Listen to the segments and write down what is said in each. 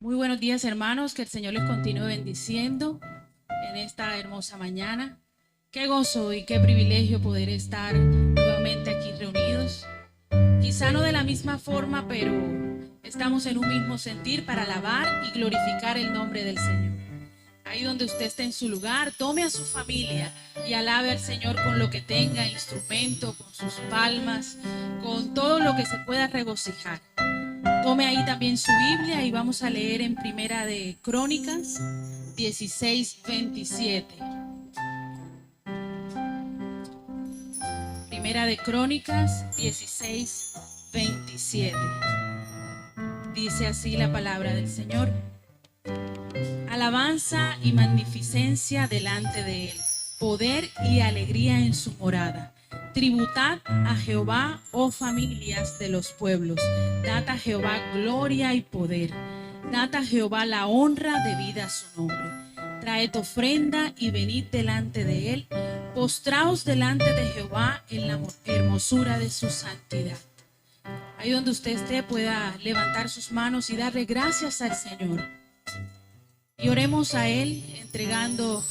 Muy buenos días, hermanos, que el Señor les continúe bendiciendo en esta hermosa mañana. Qué gozo y qué privilegio poder estar nuevamente aquí reunidos. Quizá no de la misma forma, pero estamos en un mismo sentir para alabar y glorificar el nombre del Señor. Ahí donde usted esté en su lugar, tome a su familia y alabe al Señor con lo que tenga, instrumento, con sus palmas, con todo lo que se pueda regocijar. Tome ahí también su Biblia y vamos a leer en Primera de Crónicas 16:27. Primera de Crónicas 16:27. Dice así la palabra del Señor: alabanza y magnificencia delante de él, poder y alegría en su morada. Tributad a Jehová, oh familias de los pueblos, dad a Jehová gloria y poder, dad a Jehová la honra debida a su nombre. Traed ofrenda y venid delante de él, postraos delante de Jehová en la hermosura de su santidad. Ahí donde usted esté pueda levantar sus manos y darle gracias al Señor. Y oremos a él entregando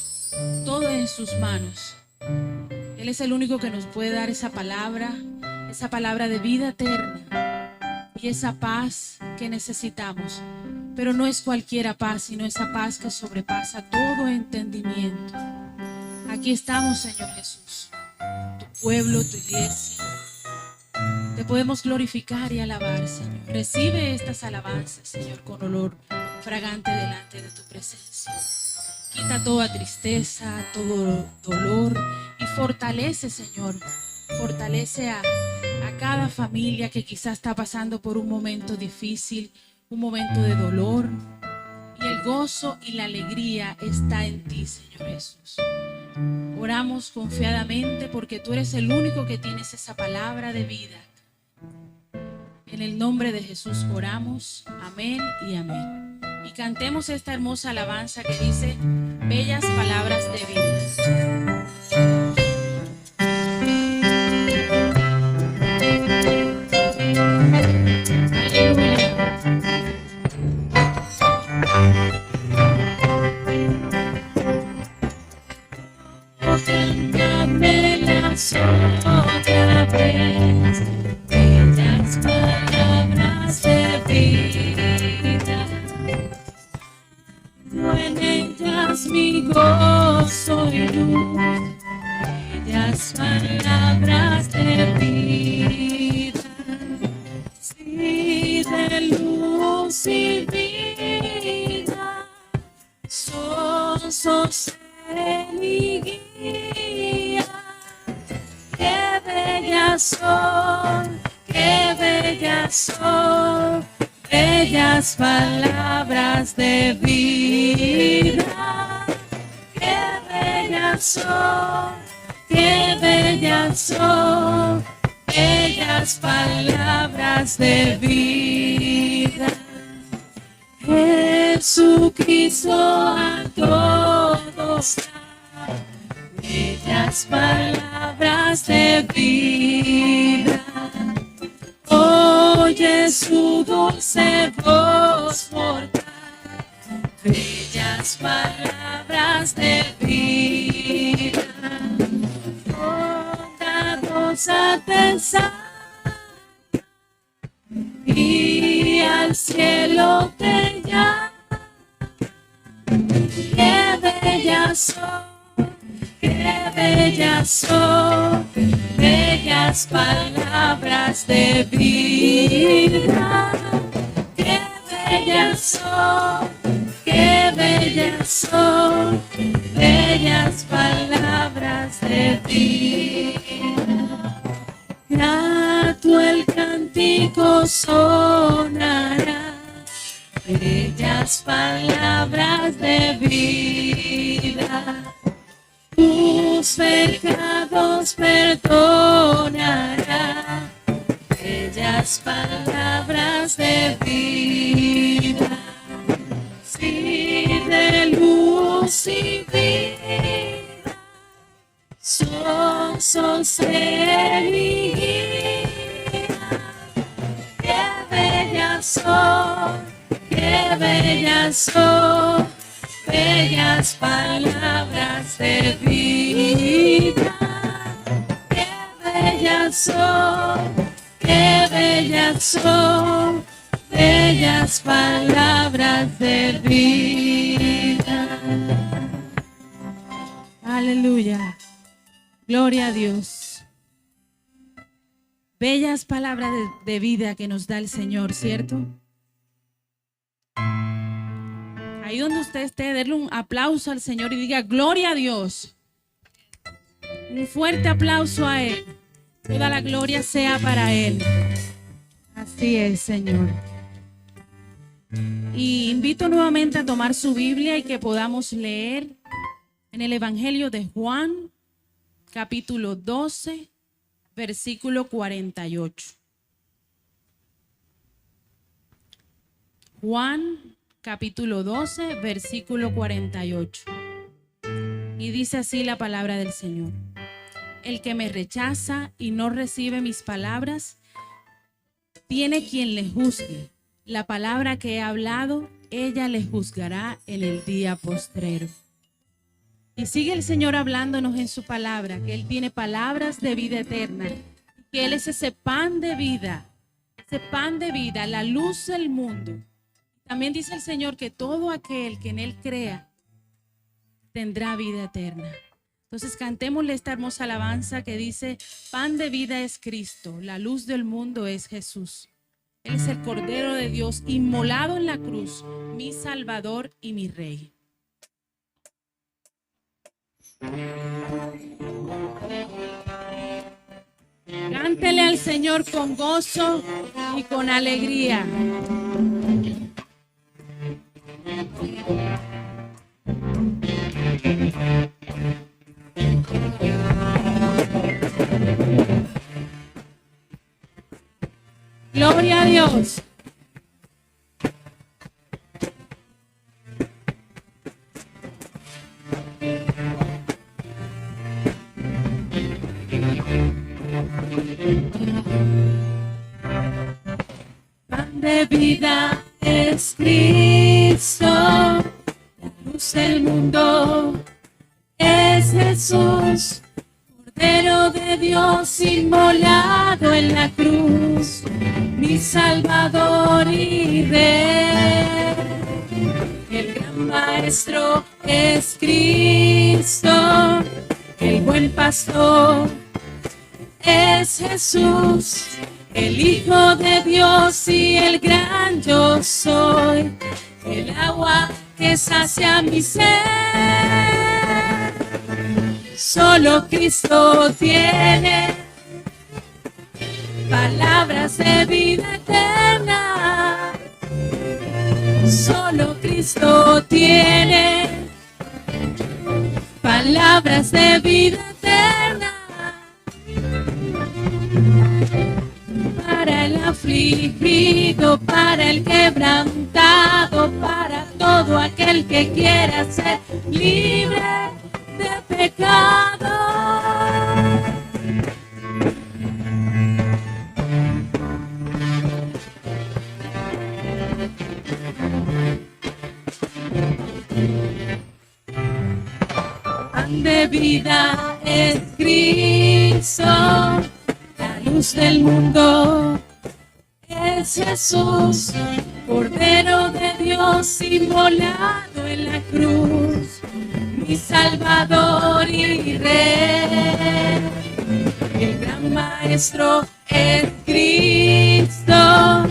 todo en sus manos. Él es el único que nos puede dar esa palabra de vida eterna y esa paz que necesitamos. Pero no es cualquier paz, sino esa paz que sobrepasa todo entendimiento. Aquí estamos, Señor Jesús, tu pueblo, tu iglesia. Te podemos glorificar y alabar, Señor. Recibe estas alabanzas, Señor, con olor fragante delante de tu presencia. Quita toda tristeza, todo dolor y fortalece, Señor. Fortalece a cada familia que quizás está pasando por un momento difícil, un momento de dolor. Y el gozo y la alegría está en ti, Señor Jesús. Oramos confiadamente porque tú eres el único que tienes esa palabra de vida. En el nombre de Jesús oramos. Amén y amén. Y cantemos esta hermosa alabanza que dice: bellas palabras de vida. Cámbiamelas otra vez, bellas palabras de vida. En ellas mi gozo y luz, bellas palabras de vida, sí, de luz y vida, son sostén y guía. Qué bellas son, qué bellas son, bellas palabras de vida. Qué bellas son, qué bellas son, bellas palabras de vida. Jesucristo a todos da bellas palabras de vida. Oye su dulce voz mortal, bellas palabras de vida. Bondadosa pensar y al cielo te llama. Qué bellas son, qué bellas son, bellas palabras de vida. Qué bellas son, qué bellas son, bellas palabras de vida. Grato el cántico sonará, bellas palabras de vida. Tus pecados perdonará, bellas palabras de vida. Sí, de luz y vida, son sostén y guía. Qué bellas son, qué bellas son, bellas palabras de vida. Qué bellas son, qué bellas son, bellas palabras de vida. Aleluya. Gloria a Dios. Bellas palabras de vida que nos da el Señor, ¿cierto? Ahí donde usted esté, denle un aplauso al Señor y diga gloria a Dios. Un fuerte aplauso a Él. Toda la gloria sea para Él. Así es, Señor. Y invito nuevamente a tomar su Biblia y que podamos leer en el Evangelio de Juan, capítulo 12, versículo 48. Juan, capítulo 12, versículo 48. Y dice así la palabra del Señor. El que me rechaza y no recibe mis palabras, tiene quien le juzgue. La palabra que he hablado, ella le juzgará en el día postrero. Y sigue el Señor hablándonos en su palabra, que Él tiene palabras de vida eterna, que Él es ese pan de vida, la luz del mundo. También dice el Señor que todo aquel que en Él crea tendrá vida eterna. Entonces cantémosle esta hermosa alabanza que dice: pan de vida es Cristo, la luz del mundo es Jesús. Él es el Cordero de Dios inmolado en la cruz, mi Salvador y mi Rey. Cántele al Señor con gozo y con alegría. Gloria a Dios. Pan de vida es Cristo, la luz del mundo es Jesús, Cordero de Dios inmolado en la cruz, mi Salvador y Rey. El gran Maestro es Cristo, el buen pastor es Jesús, el Hijo de Dios y el gran yo soy, el agua que sacia mi sed. Solo Cristo tiene palabras de vida eterna. Solo Cristo tiene palabras de vida eterna. Para el afligido, para el quebrantado, para todo aquel que quiera ser libre de pecado. Pan de vida es Cristo, la luz del mundo es Jesús, Cordero de Dios inmolado en la cruz, mi Salvador y Rey. El gran Maestro es Cristo,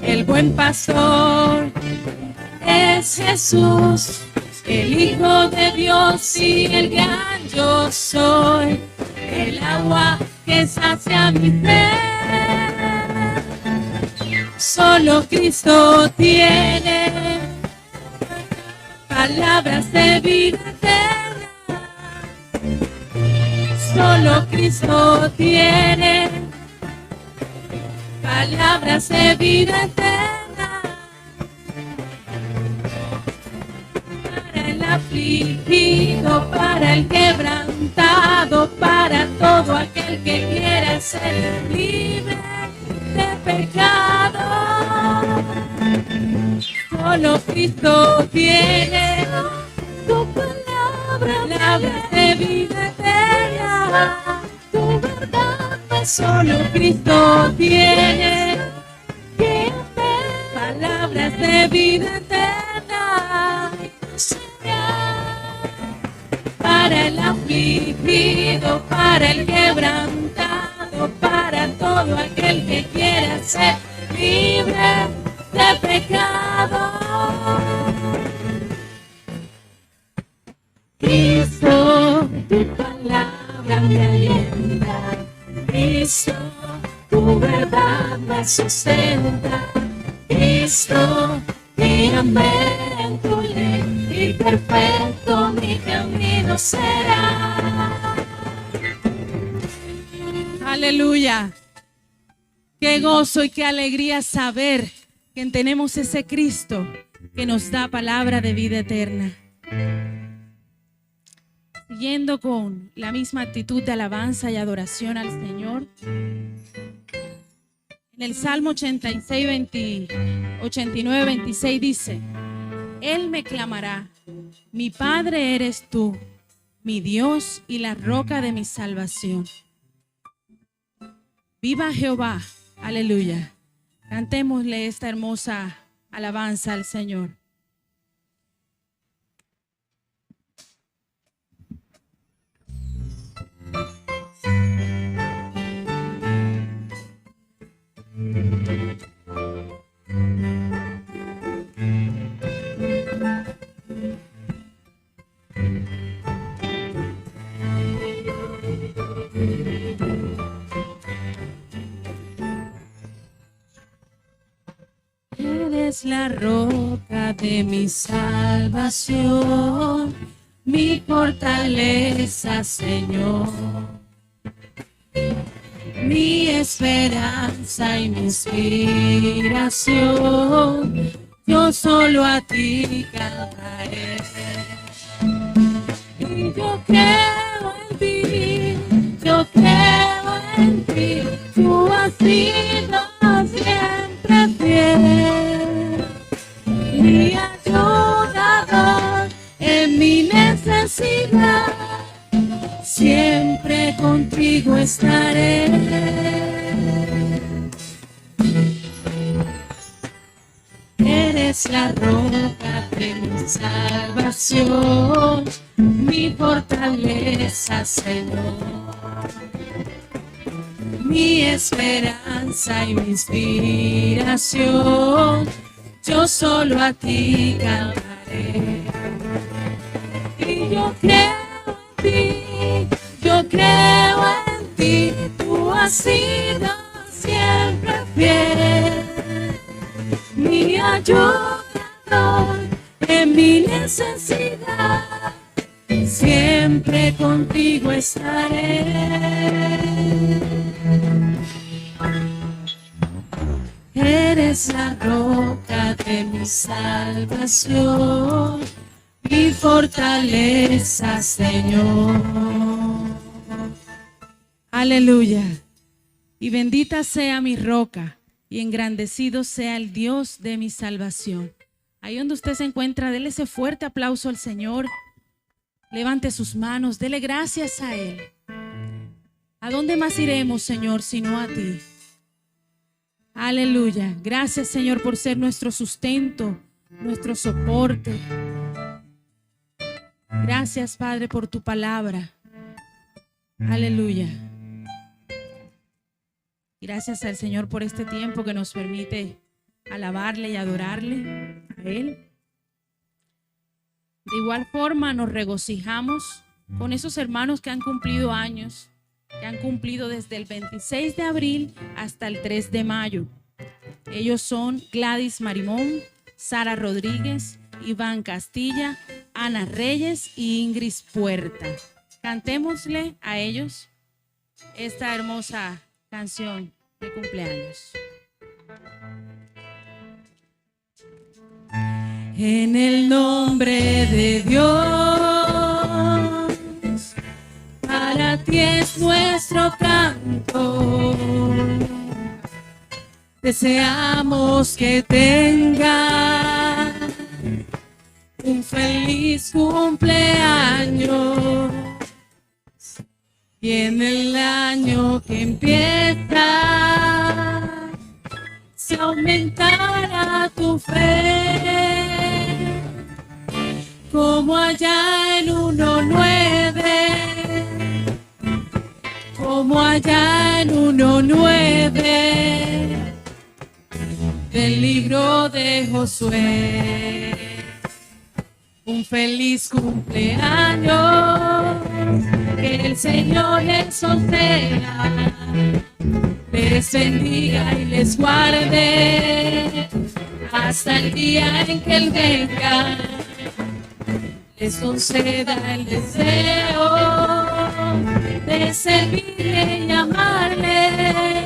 el buen pastor es Jesús, el Hijo de Dios y el gran yo soy, el agua que sacia mi sed. Solo Cristo tiene palabras de vida eterna. Solo Cristo tiene palabras de vida eterna. Para el afligido, para el quebrantado, para todo aquel que quiera ser libre de pecado. Solo Cristo tiene. Tu palabra de vida eterna. Tu verdad solo Cristo tiene. Palabras de vida eterna. Para el afligido, para el quebrantado, para todo aquel que quiera ser libre de pecado. Cristo, tu palabra me alienta. Cristo, tu verdad me sustenta. Cristo, guíame en tu ley y perfecto mi camino será. Aleluya. Qué gozo y qué alegría saber que tenemos ese Cristo que nos da palabra de vida eterna. Siguiendo con la misma actitud de alabanza y adoración al Señor. En el Salmo 89, 26 dice: Él me clamará, mi Padre eres tú, mi Dios y la roca de mi salvación. Viva Jehová, aleluya. Cantémosle esta hermosa alabanza al Señor. Eres la roca de mi salvación, mi fortaleza, Señor, mi esperanza y mi inspiración. Yo solo a ti cantaré. Y yo creo en ti, yo creo en ti. Tú has sido siempre fiel, mi ayudador en mi necesidad. Siempre contigo estaré. Eres la roca de mi salvación, mi fortaleza, Señor, mi esperanza y mi inspiración. Yo solo a ti cantaré. Y yo creo en ti, yo creo en ti. Tú has sido siempre fiel, mi ayudador en mi necesidad. Siempre contigo estaré. Eres la roca de mi salvación, mi fortaleza, Señor. Aleluya. Y bendita sea mi roca y engrandecido sea el Dios de mi salvación. Ahí donde usted se encuentra, dele ese fuerte aplauso al Señor. Levante sus manos, dele gracias a Él. ¿A dónde más iremos, Señor, sino a ti? Aleluya. Gracias, Señor, por ser nuestro sustento, nuestro soporte. Gracias, Padre, por tu palabra. Aleluya. Gracias al Señor por este tiempo que nos permite alabarle y adorarle a Él. De igual forma nos regocijamos con esos hermanos que han cumplido años, que han cumplido desde el 26 de abril hasta el 3 de mayo. Ellos son Gladys Marimón, Sara Rodríguez, Iván Castilla, Ana Reyes y Ingrid Puerta. Cantémosle a ellos esta hermosa canción de cumpleaños. En el nombre de Dios, para ti es nuestro canto. Deseamos que tengas un feliz cumpleaños. Y en el año que empieza, se aumentará tu fe, como allá en 1:9, como allá en 1:9 del libro de Josué. Un feliz cumpleaños, que el Señor les conceda, les bendiga y les guarde hasta el día en que Él venga, les conceda el deseo de servirle y amarle.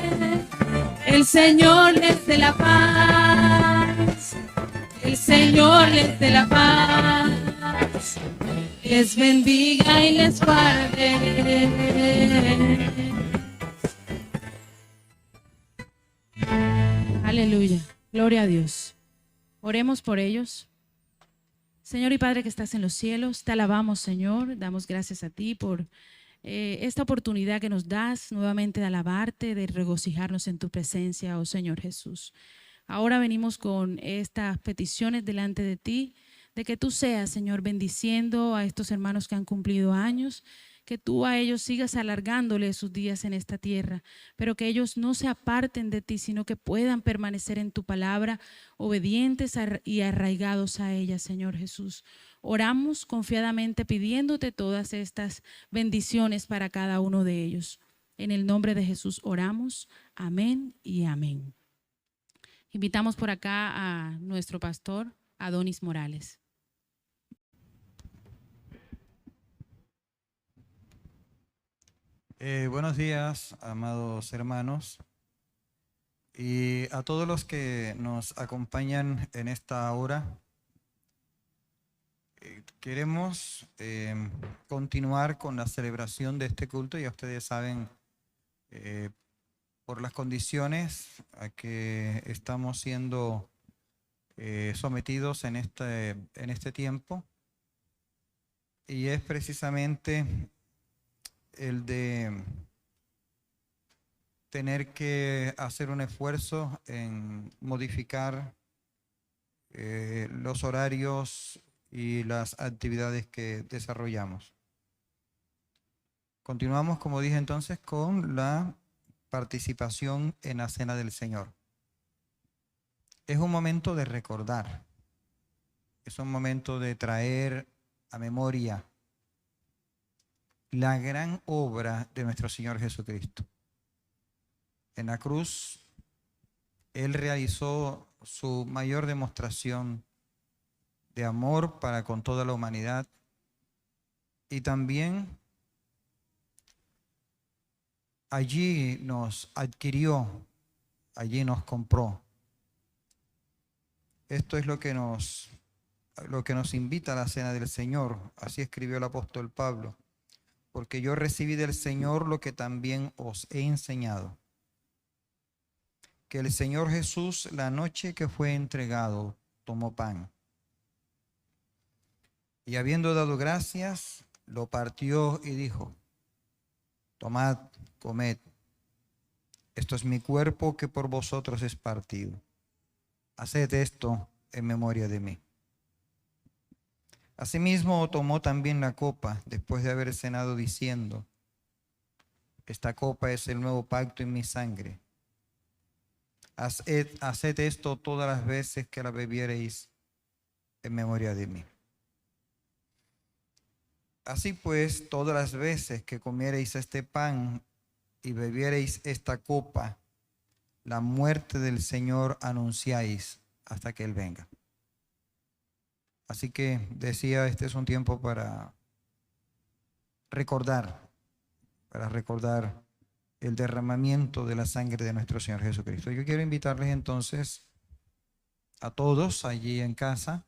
El Señor les dé la paz, el Señor les dé la paz, les bendiga y les guarde. Aleluya, gloria a Dios. Oremos por ellos. Señor y Padre que estás en los cielos, te alabamos, Señor, damos gracias a ti por esta oportunidad que nos das nuevamente de alabarte, de regocijarnos en tu presencia, oh Señor Jesús. Ahora venimos con estas peticiones delante de ti, de que tú seas, Señor, bendiciendo a estos hermanos que han cumplido años, que tú a ellos sigas alargándole sus días en esta tierra, pero que ellos no se aparten de ti, sino que puedan permanecer en tu palabra, obedientes y arraigados a ella, Señor Jesús. Oramos confiadamente pidiéndote todas estas bendiciones para cada uno de ellos. En el nombre de Jesús oramos. Amén y amén. Invitamos por acá a nuestro pastor, Adonis Morales. Buenos días, amados hermanos, y a todos los que nos acompañan en esta hora. Queremos continuar con la celebración de este culto. Ya ustedes saben, por las condiciones a que estamos siendo sometidos en este tiempo, y es precisamente el de tener que hacer un esfuerzo en modificar los horarios y las actividades que desarrollamos. Continuamos, como dije entonces, con la participación en la Cena del Señor. Es un momento de recordar, es un momento de traer a memoria la gran obra de nuestro Señor Jesucristo. En la cruz, Él realizó su mayor demostración de amor para con toda la humanidad, y también allí nos adquirió, allí nos compró. Esto es lo que nos invita a la Cena del Señor. Así escribió el apóstol Pablo. Porque yo recibí del Señor lo que también os he enseñado, que el Señor Jesús, la noche que fue entregado, tomó pan, y habiendo dado gracias, lo partió y dijo: tomad, comed, esto es mi cuerpo que por vosotros es partido. Haced esto en memoria de mí. Asimismo tomó también la copa después de haber cenado, diciendo: esta copa es el nuevo pacto en mi sangre. Haced esto todas las veces que la bebiereis en memoria de mí. Así pues, todas las veces que comiereis este pan y bebiereis esta copa, la muerte del Señor anunciáis hasta que Él venga. Así que decía, este es un tiempo para recordar el derramamiento de la sangre de nuestro Señor Jesucristo. Yo quiero invitarles entonces a todos allí en casa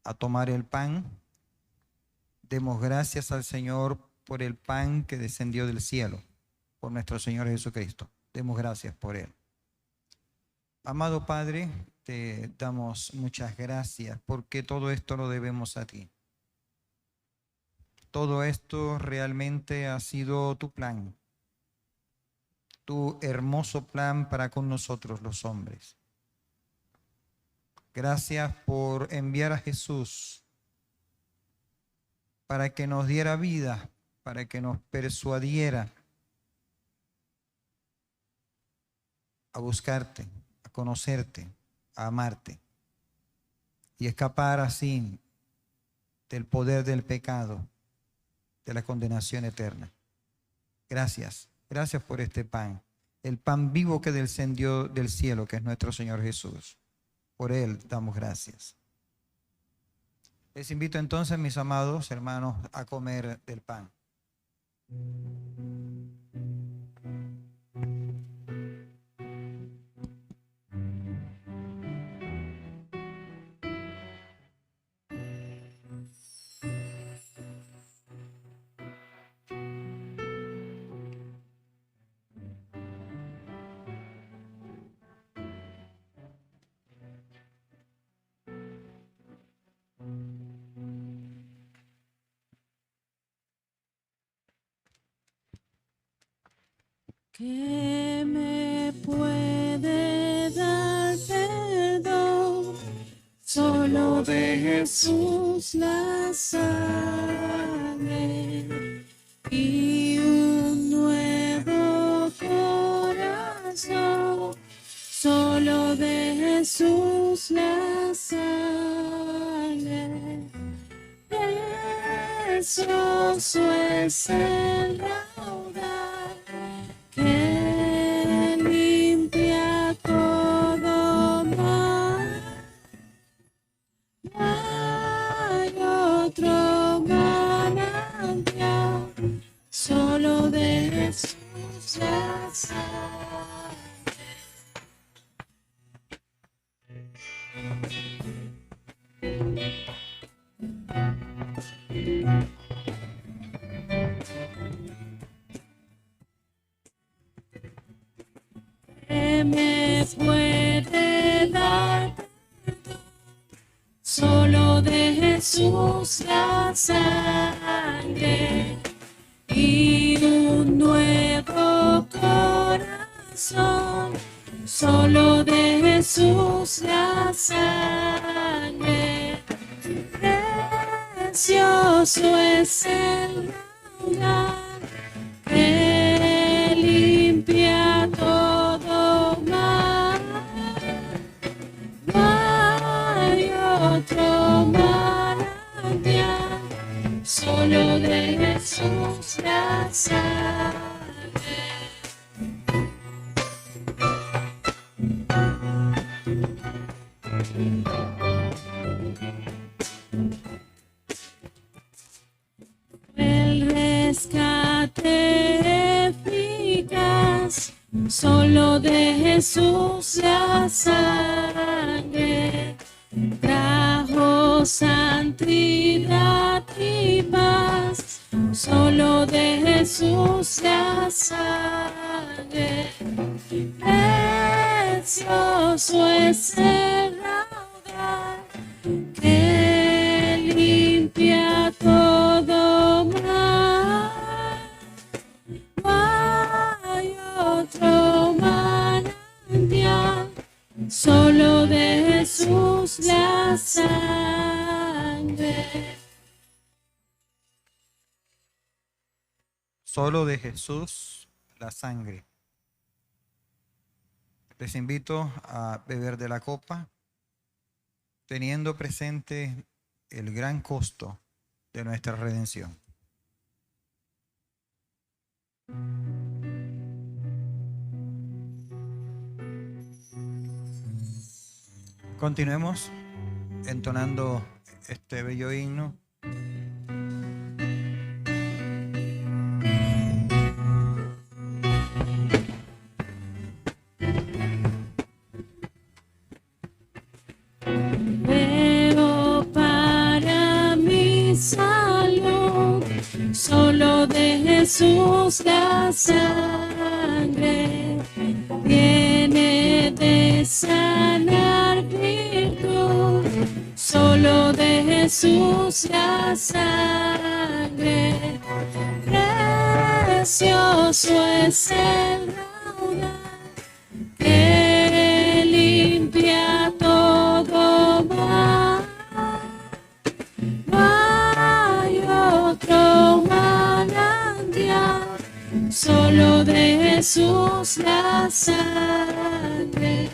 a tomar el pan. Demos gracias al Señor por el pan que descendió del cielo, por nuestro Señor Jesucristo. Demos gracias por Él. Amado Padre, te damos muchas gracias porque todo esto lo debemos a ti. Todo esto realmente ha sido tu plan, tu hermoso plan para con nosotros los hombres. Gracias por enviar a Jesús para que nos diera vida, para que nos persuadiera a buscarte, a conocerte, a amarte y escapar así del poder del pecado, de la condenación eterna. Gracias, gracias por este pan, el pan vivo que descendió del cielo, que es nuestro Señor Jesús. Por Él damos gracias. Les invito entonces, mis amados hermanos, a comer del pan. ¿Qué me puede dar perdón? Solo de Jesús la sangre y un nuevo corazón. Solo de Jesús la sangre. Precioso es el raudal que limpia todo mal. Hay otro manantial, solo de Jesús la sangre. ¿Qué me puede dar perdón? Solo de Jesús la sangre y un nuevo corazón. Solo de Jesús la sangre. Precioso es el raudal que limpia todo mal. No hay otro manantial, solo de Jesús la sangre. El rescate eficaz, solo de Jesús la sangre. Trajo santidad y paz, solo de Jesús la sangre. Precioso es el raudal que limpia todo mal. No hay otro manantial, solo de Jesús la sangre. Solo de Jesús la sangre. Les invito a beber de la copa, teniendo presente el gran costo de nuestra redención. Continuemos entonando este bello himno. Veo para mi salud, solo de Jesús la sangre, viene de sanar. solo de Jesús la sangre. Precioso es el raudal que limpia todo mal. No hay otro manantial, solo de Jesús la sangre.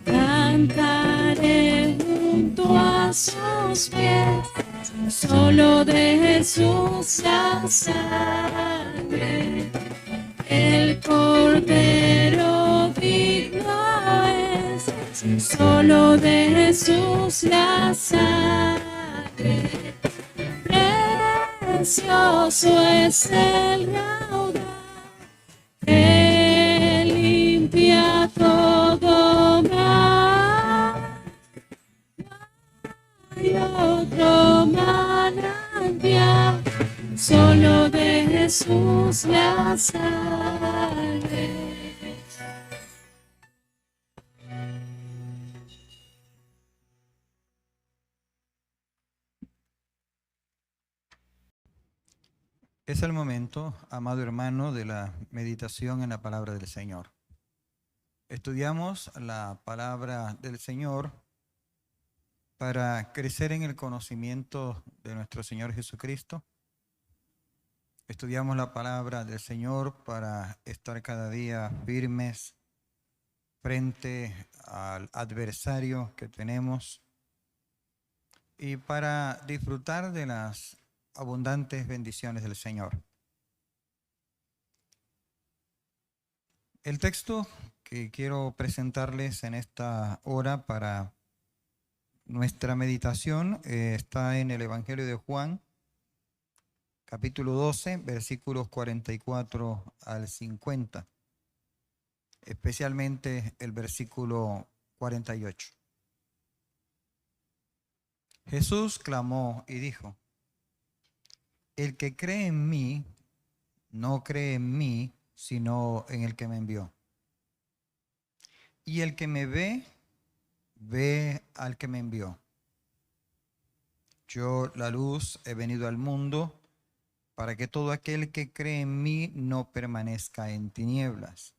Cantaré junto a sus pies, solo de Jesús la sangre. El Cordero digno es, solo de Jesús la sangre. Precioso es el raudal que limpia todo mal. No hay otro manantial, solo de Jesús la sangre. Es el momento, amado hermano, de la meditación en la palabra del Señor. Estudiamos la palabra del Señor para crecer en el conocimiento de nuestro Señor Jesucristo. Estudiamos la palabra del Señor para estar cada día firmes frente al adversario que tenemos y para disfrutar de las abundantes bendiciones del Señor. El texto que quiero presentarles en esta hora para nuestra meditación está en el Evangelio de Juan, capítulo 12, versículos 44 al 50, especialmente el versículo 48. Jesús clamó y dijo: el que cree en mí, no cree en mí, sino en el que me envió. Y el que me ve, ve al que me envió. Yo, la luz, he venido al mundo para que todo aquel que cree en mí no permanezca en tinieblas.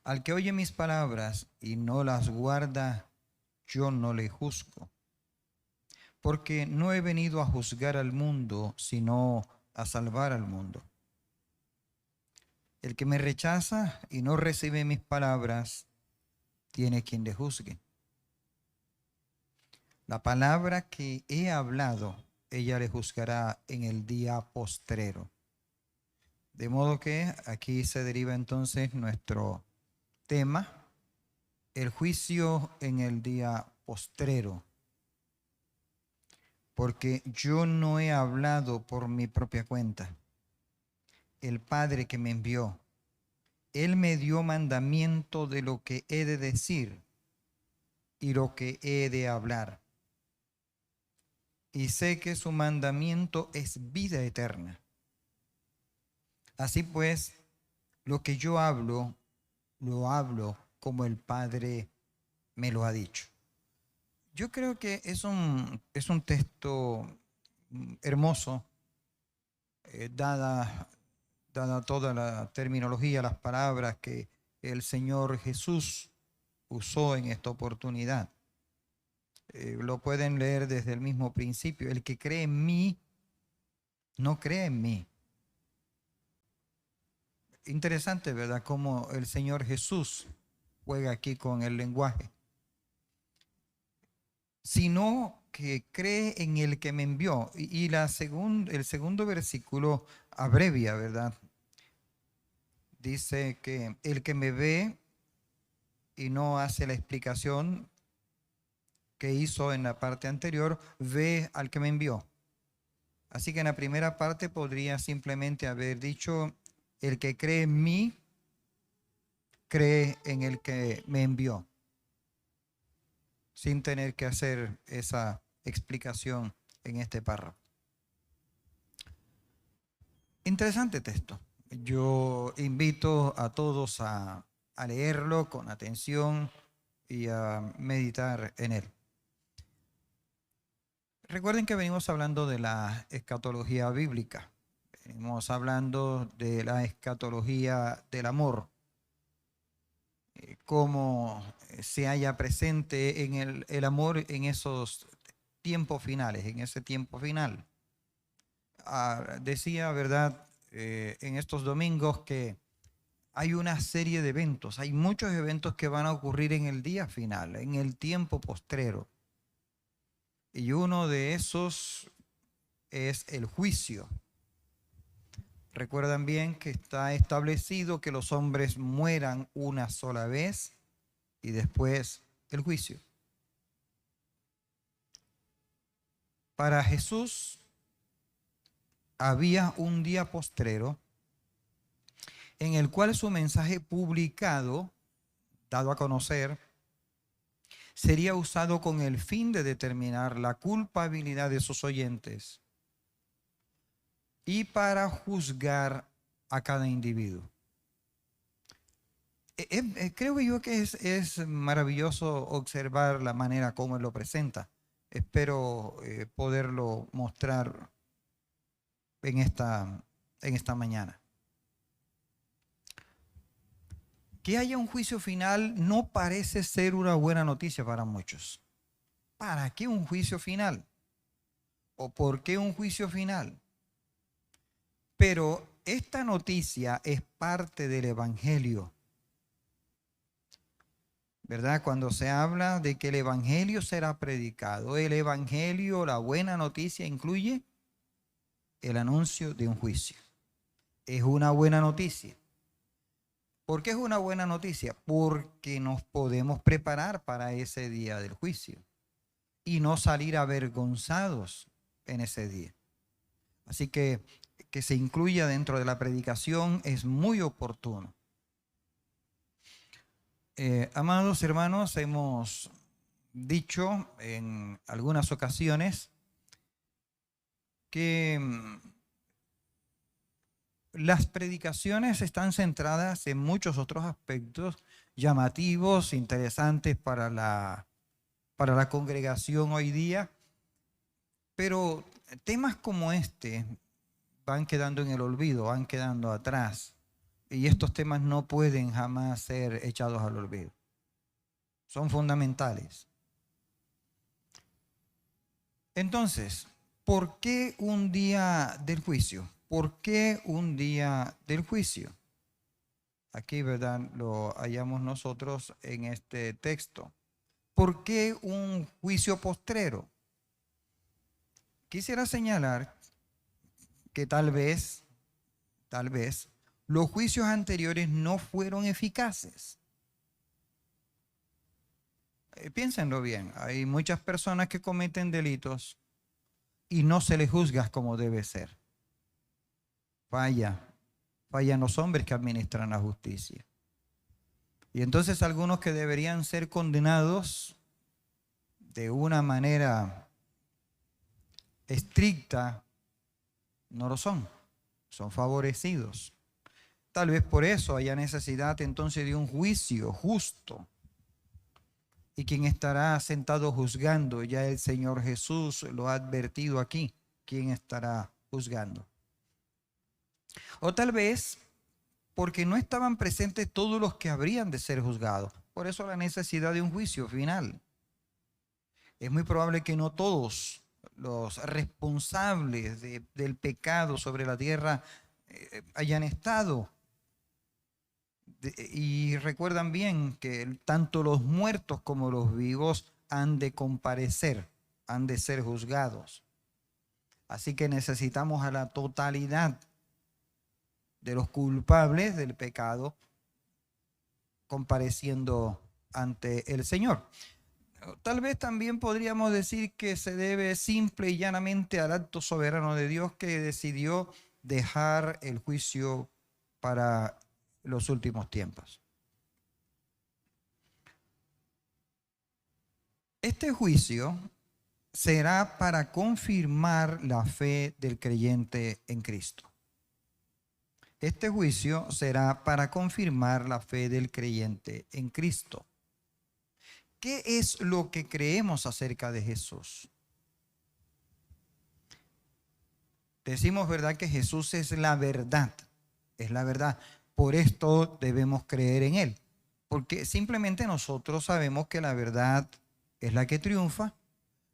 Al que oye mis palabras y no las guarda, yo no le juzgo. Porque no he venido a juzgar al mundo, sino a salvar al mundo. El que me rechaza y no recibe mis palabras, tiene quien le juzgue. La palabra que he hablado, ella le juzgará en el día postrero. De modo que aquí se deriva entonces nuestro tema, el juicio en el día postrero. Porque yo no he hablado por mi propia cuenta. El Padre que me envió, Él me dio mandamiento de lo que he de decir y lo que he de hablar. Y sé que su mandamiento es vida eterna. Así pues, lo que yo hablo, lo hablo como el Padre me lo ha dicho. Yo creo que es un texto hermoso, dada toda la terminología, las palabras que el Señor Jesús usó en esta oportunidad. Lo pueden leer desde el mismo principio. El que cree en mí, no cree en mí. Interesante, ¿verdad? Cómo el Señor Jesús juega aquí con el lenguaje. Sino que cree en el que me envió. Y el segundo versículo abrevia, ¿verdad? Dice que el que me ve y no hace la explicación que hizo en la parte anterior, ve al que me envió. Así que en la primera parte podría simplemente haber dicho: el que cree en mí, cree en el que me envió, sin tener que hacer esa explicación en este párrafo. Interesante texto. Yo invito a todos a leerlo con atención y a meditar en él. Recuerden que venimos hablando de la escatología bíblica. Venimos hablando de la escatología del amor. Cómo se halla presente en el amor en esos tiempos finales, en ese tiempo final. Decía, ¿verdad?, en estos domingos que hay una serie de eventos, hay muchos eventos que van a ocurrir en el día final, en el tiempo postrero. Y uno de esos es el juicio. Recuerdan bien que está establecido que los hombres mueran una sola vez y después el juicio. Para Jesús había un día postrero en el cual su mensaje publicado, dado a conocer, sería usado con el fin de determinar la culpabilidad de sus oyentes y para juzgar a cada individuo. Creo yo que es maravilloso observar la manera como él lo presenta. Espero poderlo mostrar en esta mañana. Que haya un juicio final no parece ser una buena noticia para muchos. ¿Para qué un juicio final? ¿O por qué un juicio final? Pero esta noticia es parte del Evangelio, ¿verdad? Cuando se habla de que el Evangelio será predicado, el Evangelio, la buena noticia, incluye el anuncio de un juicio. Es una buena noticia. ¿Por qué es una buena noticia? Porque nos podemos preparar para ese día del juicio y no salir avergonzados en ese día. Así que se incluya dentro de la predicación es muy oportuno. Amados hermanos, hemos dicho en algunas ocasiones que las predicaciones están centradas en muchos otros aspectos llamativos, interesantes para la congregación hoy día, pero temas como este van quedando en el olvido, van quedando atrás, y estos temas no pueden jamás ser echados al olvido. Son fundamentales. Entonces, ¿por qué un día del juicio? ¿Por qué un día del juicio? Aquí, ¿verdad?, lo hallamos nosotros en este texto. ¿Por qué un juicio postrero? Quisiera señalar que tal vez, los juicios anteriores no fueron eficaces. Piénsenlo bien, hay muchas personas que cometen delitos y no se les juzga como debe ser. Fallan los hombres que administran la justicia. Y entonces algunos que deberían ser condenados de una manera estricta, no lo son favorecidos. Tal vez por eso haya necesidad entonces de un juicio justo. ¿Y quién estará sentado juzgando? Ya el Señor Jesús lo ha advertido aquí. ¿Quién estará juzgando? O tal vez porque no estaban presentes todos los que habrían de ser juzgados. Por eso la necesidad de un juicio final. Es muy probable que no todos los responsables del pecado sobre la tierra hayan estado. Y recuerdan bien que tanto los muertos como los vivos han de comparecer, han de ser juzgados. Así que necesitamos a la totalidad de los culpables del pecado compareciendo ante el Señor. Tal vez también podríamos decir que se debe simple y llanamente al acto soberano de Dios que decidió dejar el juicio para los últimos tiempos. Este juicio será para confirmar la fe del creyente en Cristo. Este juicio será para confirmar la fe del creyente en Cristo. ¿Qué es lo que creemos acerca de Jesús? Decimos, ¿verdad?, que Jesús es la verdad. Es la verdad. Por esto debemos creer en Él. Porque simplemente nosotros sabemos que la verdad es la que triunfa.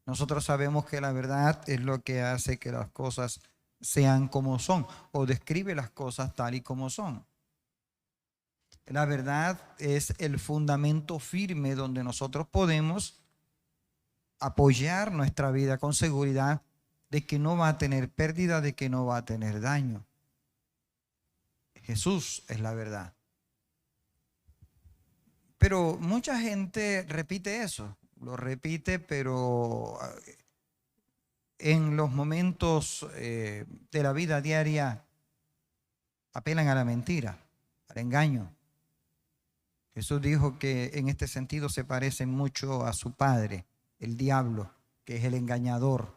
Nosotros sabemos que la verdad es lo que hace que las cosas sean como son, o describe las cosas tal y como son. La verdad es el fundamento firme donde nosotros podemos apoyar nuestra vida con seguridad de que no va a tener pérdida, de que no va a tener daño. Jesús es la verdad. Pero mucha gente repite eso, lo repite, pero en los momentos de la vida diaria apelan a la mentira, al engaño. Jesús dijo que en este sentido se parece mucho a su padre, el diablo, que es el engañador.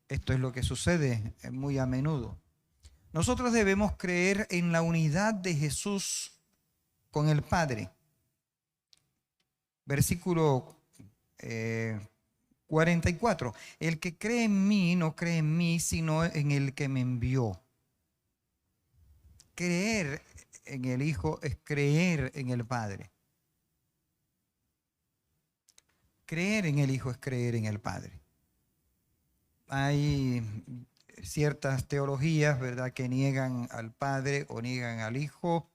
Esto es lo que sucede muy a menudo. Nosotros debemos creer en la unidad de Jesús con el Padre. Versículo 44. El que cree en mí no cree en mí, sino en el que me envió. Creer en el Hijo es creer en el Padre. Creer en el Hijo es creer en el Padre. Hay ciertas teologías, ¿verdad?, que niegan al Padre o niegan al Hijo.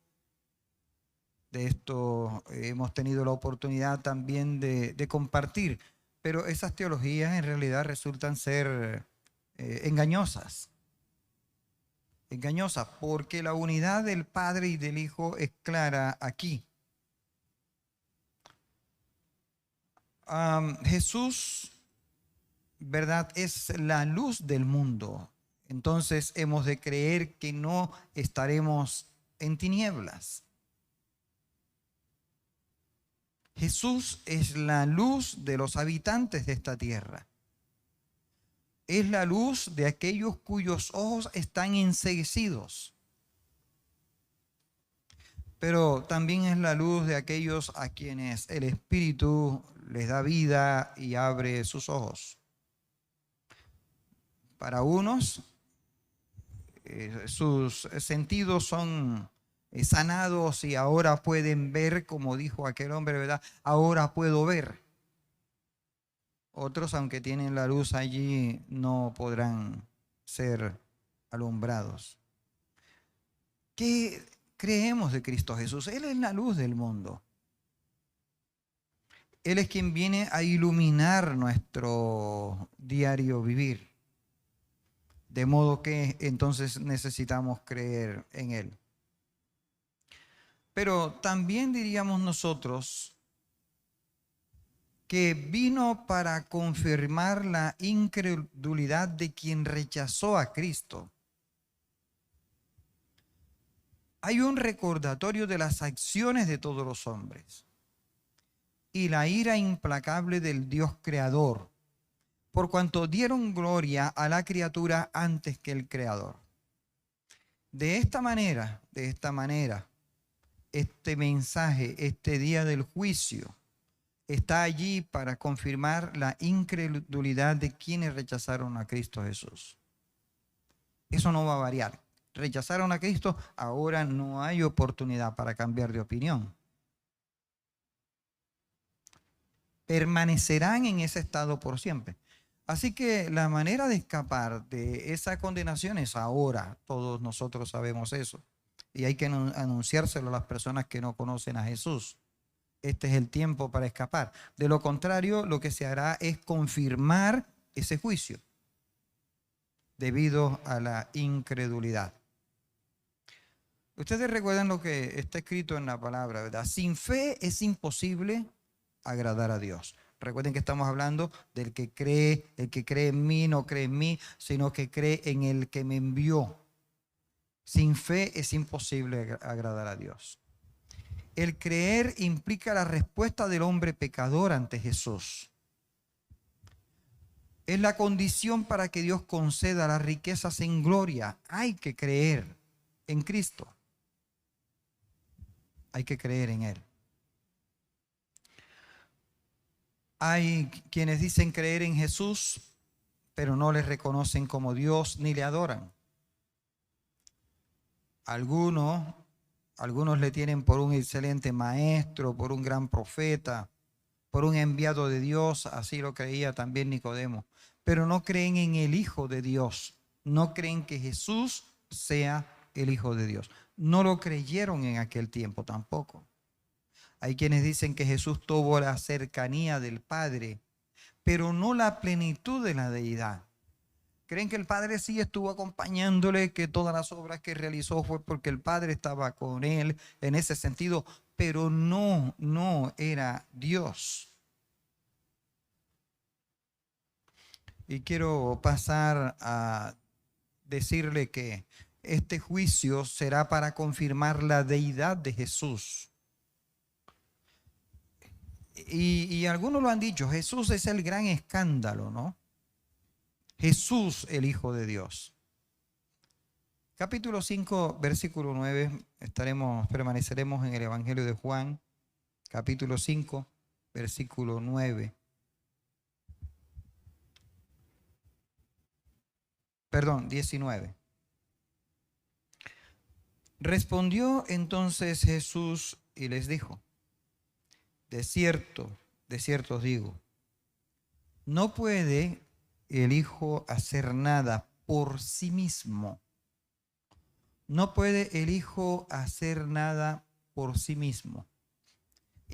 De esto hemos tenido la oportunidad también de compartir, pero esas teologías en realidad resultan ser engañosas. Engañosas, porque la unidad del Padre y del Hijo es clara aquí. Jesús, ¿verdad?, es la luz del mundo. Entonces hemos de creer que no estaremos en tinieblas. Jesús es la luz de los habitantes de esta tierra. Es la luz de aquellos cuyos ojos están enceguecidos. Pero también es la luz de aquellos a quienes el Espíritu les da vida y abre sus ojos. Para unos, sus sentidos son sanados y ahora pueden ver, como dijo aquel hombre, ¿verdad? Ahora puedo ver. Otros, aunque tienen la luz allí, no podrán ser alumbrados. ¿Qué creemos de Cristo Jesús? Él es la luz del mundo. Él es quien viene a iluminar nuestro diario vivir. De modo que entonces necesitamos creer en Él. Pero también diríamos nosotros que vino para confirmar la incredulidad de quien rechazó a Cristo. Hay un recordatorio de las acciones de todos los hombres y la ira implacable del Dios creador, por cuanto dieron gloria a la criatura antes que el Creador. De esta manera, este mensaje, este día del juicio, está allí para confirmar la incredulidad de quienes rechazaron a Cristo Jesús. Eso no va a variar. Rechazaron a Cristo, ahora no hay oportunidad para cambiar de opinión. Permanecerán en ese estado por siempre. Así que la manera de escapar de esa condenación es ahora. Todos nosotros sabemos eso. Y hay que anunciárselo a las personas que no conocen a Jesús. Este es el tiempo para escapar. De lo contrario, lo que se hará es confirmar ese juicio debido a la incredulidad. Ustedes recuerdan lo que está escrito en la palabra, ¿verdad? Sin fe es imposible agradar a Dios. Recuerden que estamos hablando del que cree, el que cree en mí no cree en mí, sino que cree en el que me envió. Sin fe es imposible agradar a Dios. El creer implica la respuesta del hombre pecador ante Jesús. Es la condición para que Dios conceda las riquezas en gloria. Hay que creer en Cristo. Hay que creer en Él. Hay quienes dicen creer en Jesús, pero no le reconocen como Dios ni le adoran. Algunos le tienen por un excelente maestro, por un gran profeta, por un enviado de Dios, así lo creía también Nicodemo, pero no creen en el Hijo de Dios, no creen que Jesús sea el Hijo de Dios. No lo creyeron en aquel tiempo tampoco. Hay quienes dicen que Jesús tuvo la cercanía del Padre, pero no la plenitud de la deidad. Creen que el Padre sí estuvo acompañándole, que todas las obras que realizó fue porque el Padre estaba con él en ese sentido, pero no era Dios. Y quiero pasar a decirle que este juicio será para confirmar la deidad de Jesús. Y algunos lo han dicho, Jesús es el gran escándalo, ¿no? Jesús, el Hijo de Dios. Capítulo 5, versículo 9, permaneceremos en el Evangelio de Juan, capítulo 5, versículo 9. Perdón, 19. Respondió entonces Jesús y les dijo: de cierto os digo, no puede el Hijo hacer nada por sí mismo. No puede el Hijo hacer nada por sí mismo.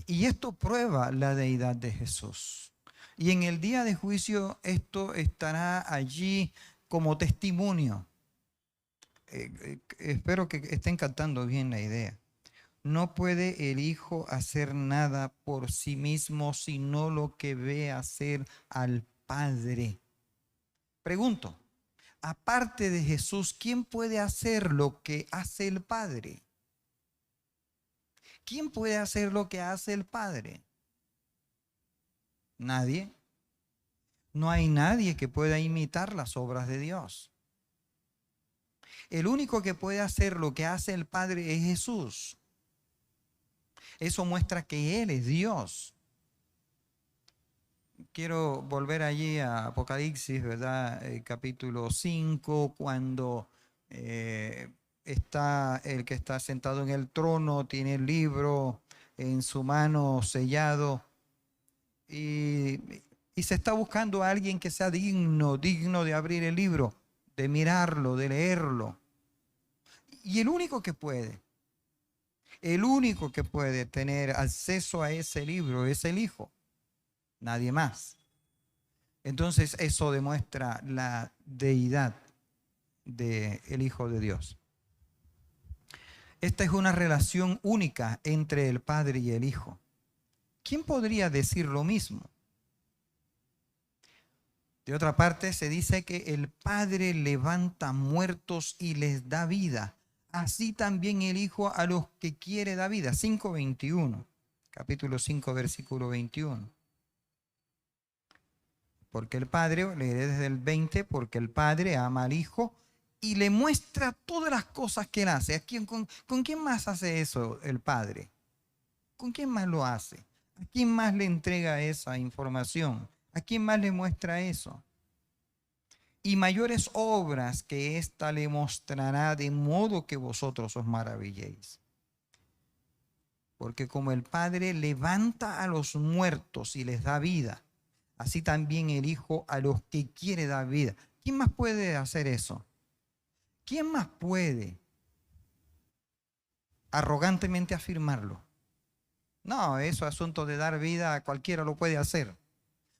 Y esto prueba la deidad de Jesús. Y en el día de juicio esto estará allí como testimonio. Espero que estén captando bien la idea. No puede el Hijo hacer nada por sí mismo, sino lo que ve hacer al Padre. Pregunto, aparte de Jesús, ¿quién puede hacer lo que hace el Padre? ¿Quién puede hacer lo que hace el Padre? Nadie. No hay nadie que pueda imitar las obras de Dios. El único que puede hacer lo que hace el Padre es Jesús. Eso muestra que Él es Dios. Quiero volver allí a Apocalipsis, ¿verdad? Capítulo 5, cuando está el que está sentado en el trono, tiene el libro en su mano sellado y se está buscando a alguien que sea digno de abrir el libro, de mirarlo, de leerlo. Y el único que puede tener acceso a ese libro es el Hijo. Nadie más. Entonces eso demuestra la deidad del Hijo de Dios. Esta es una relación única entre el Padre y el Hijo. ¿Quién podría decir lo mismo? De otra parte, se dice que el Padre levanta muertos y les da vida. Así también el Hijo a los que quiere da vida. 5:21. Capítulo 5, versículo 21. Porque el Padre, leeré desde el 20, porque el Padre ama al Hijo y le muestra todas las cosas que Él hace. ¿Con quién más hace eso el Padre? ¿Con quién más lo hace? ¿A quién más le entrega esa información? ¿A quién más le muestra eso? Y mayores obras que ésta le mostrará, de modo que vosotros os maravilléis. Porque como el Padre levanta a los muertos y les da vida, así también el Hijo a los que quiere dar vida. ¿Quién más puede hacer eso? ¿Quién más puede arrogantemente afirmarlo? No, eso es asunto de dar vida, cualquiera lo puede hacer.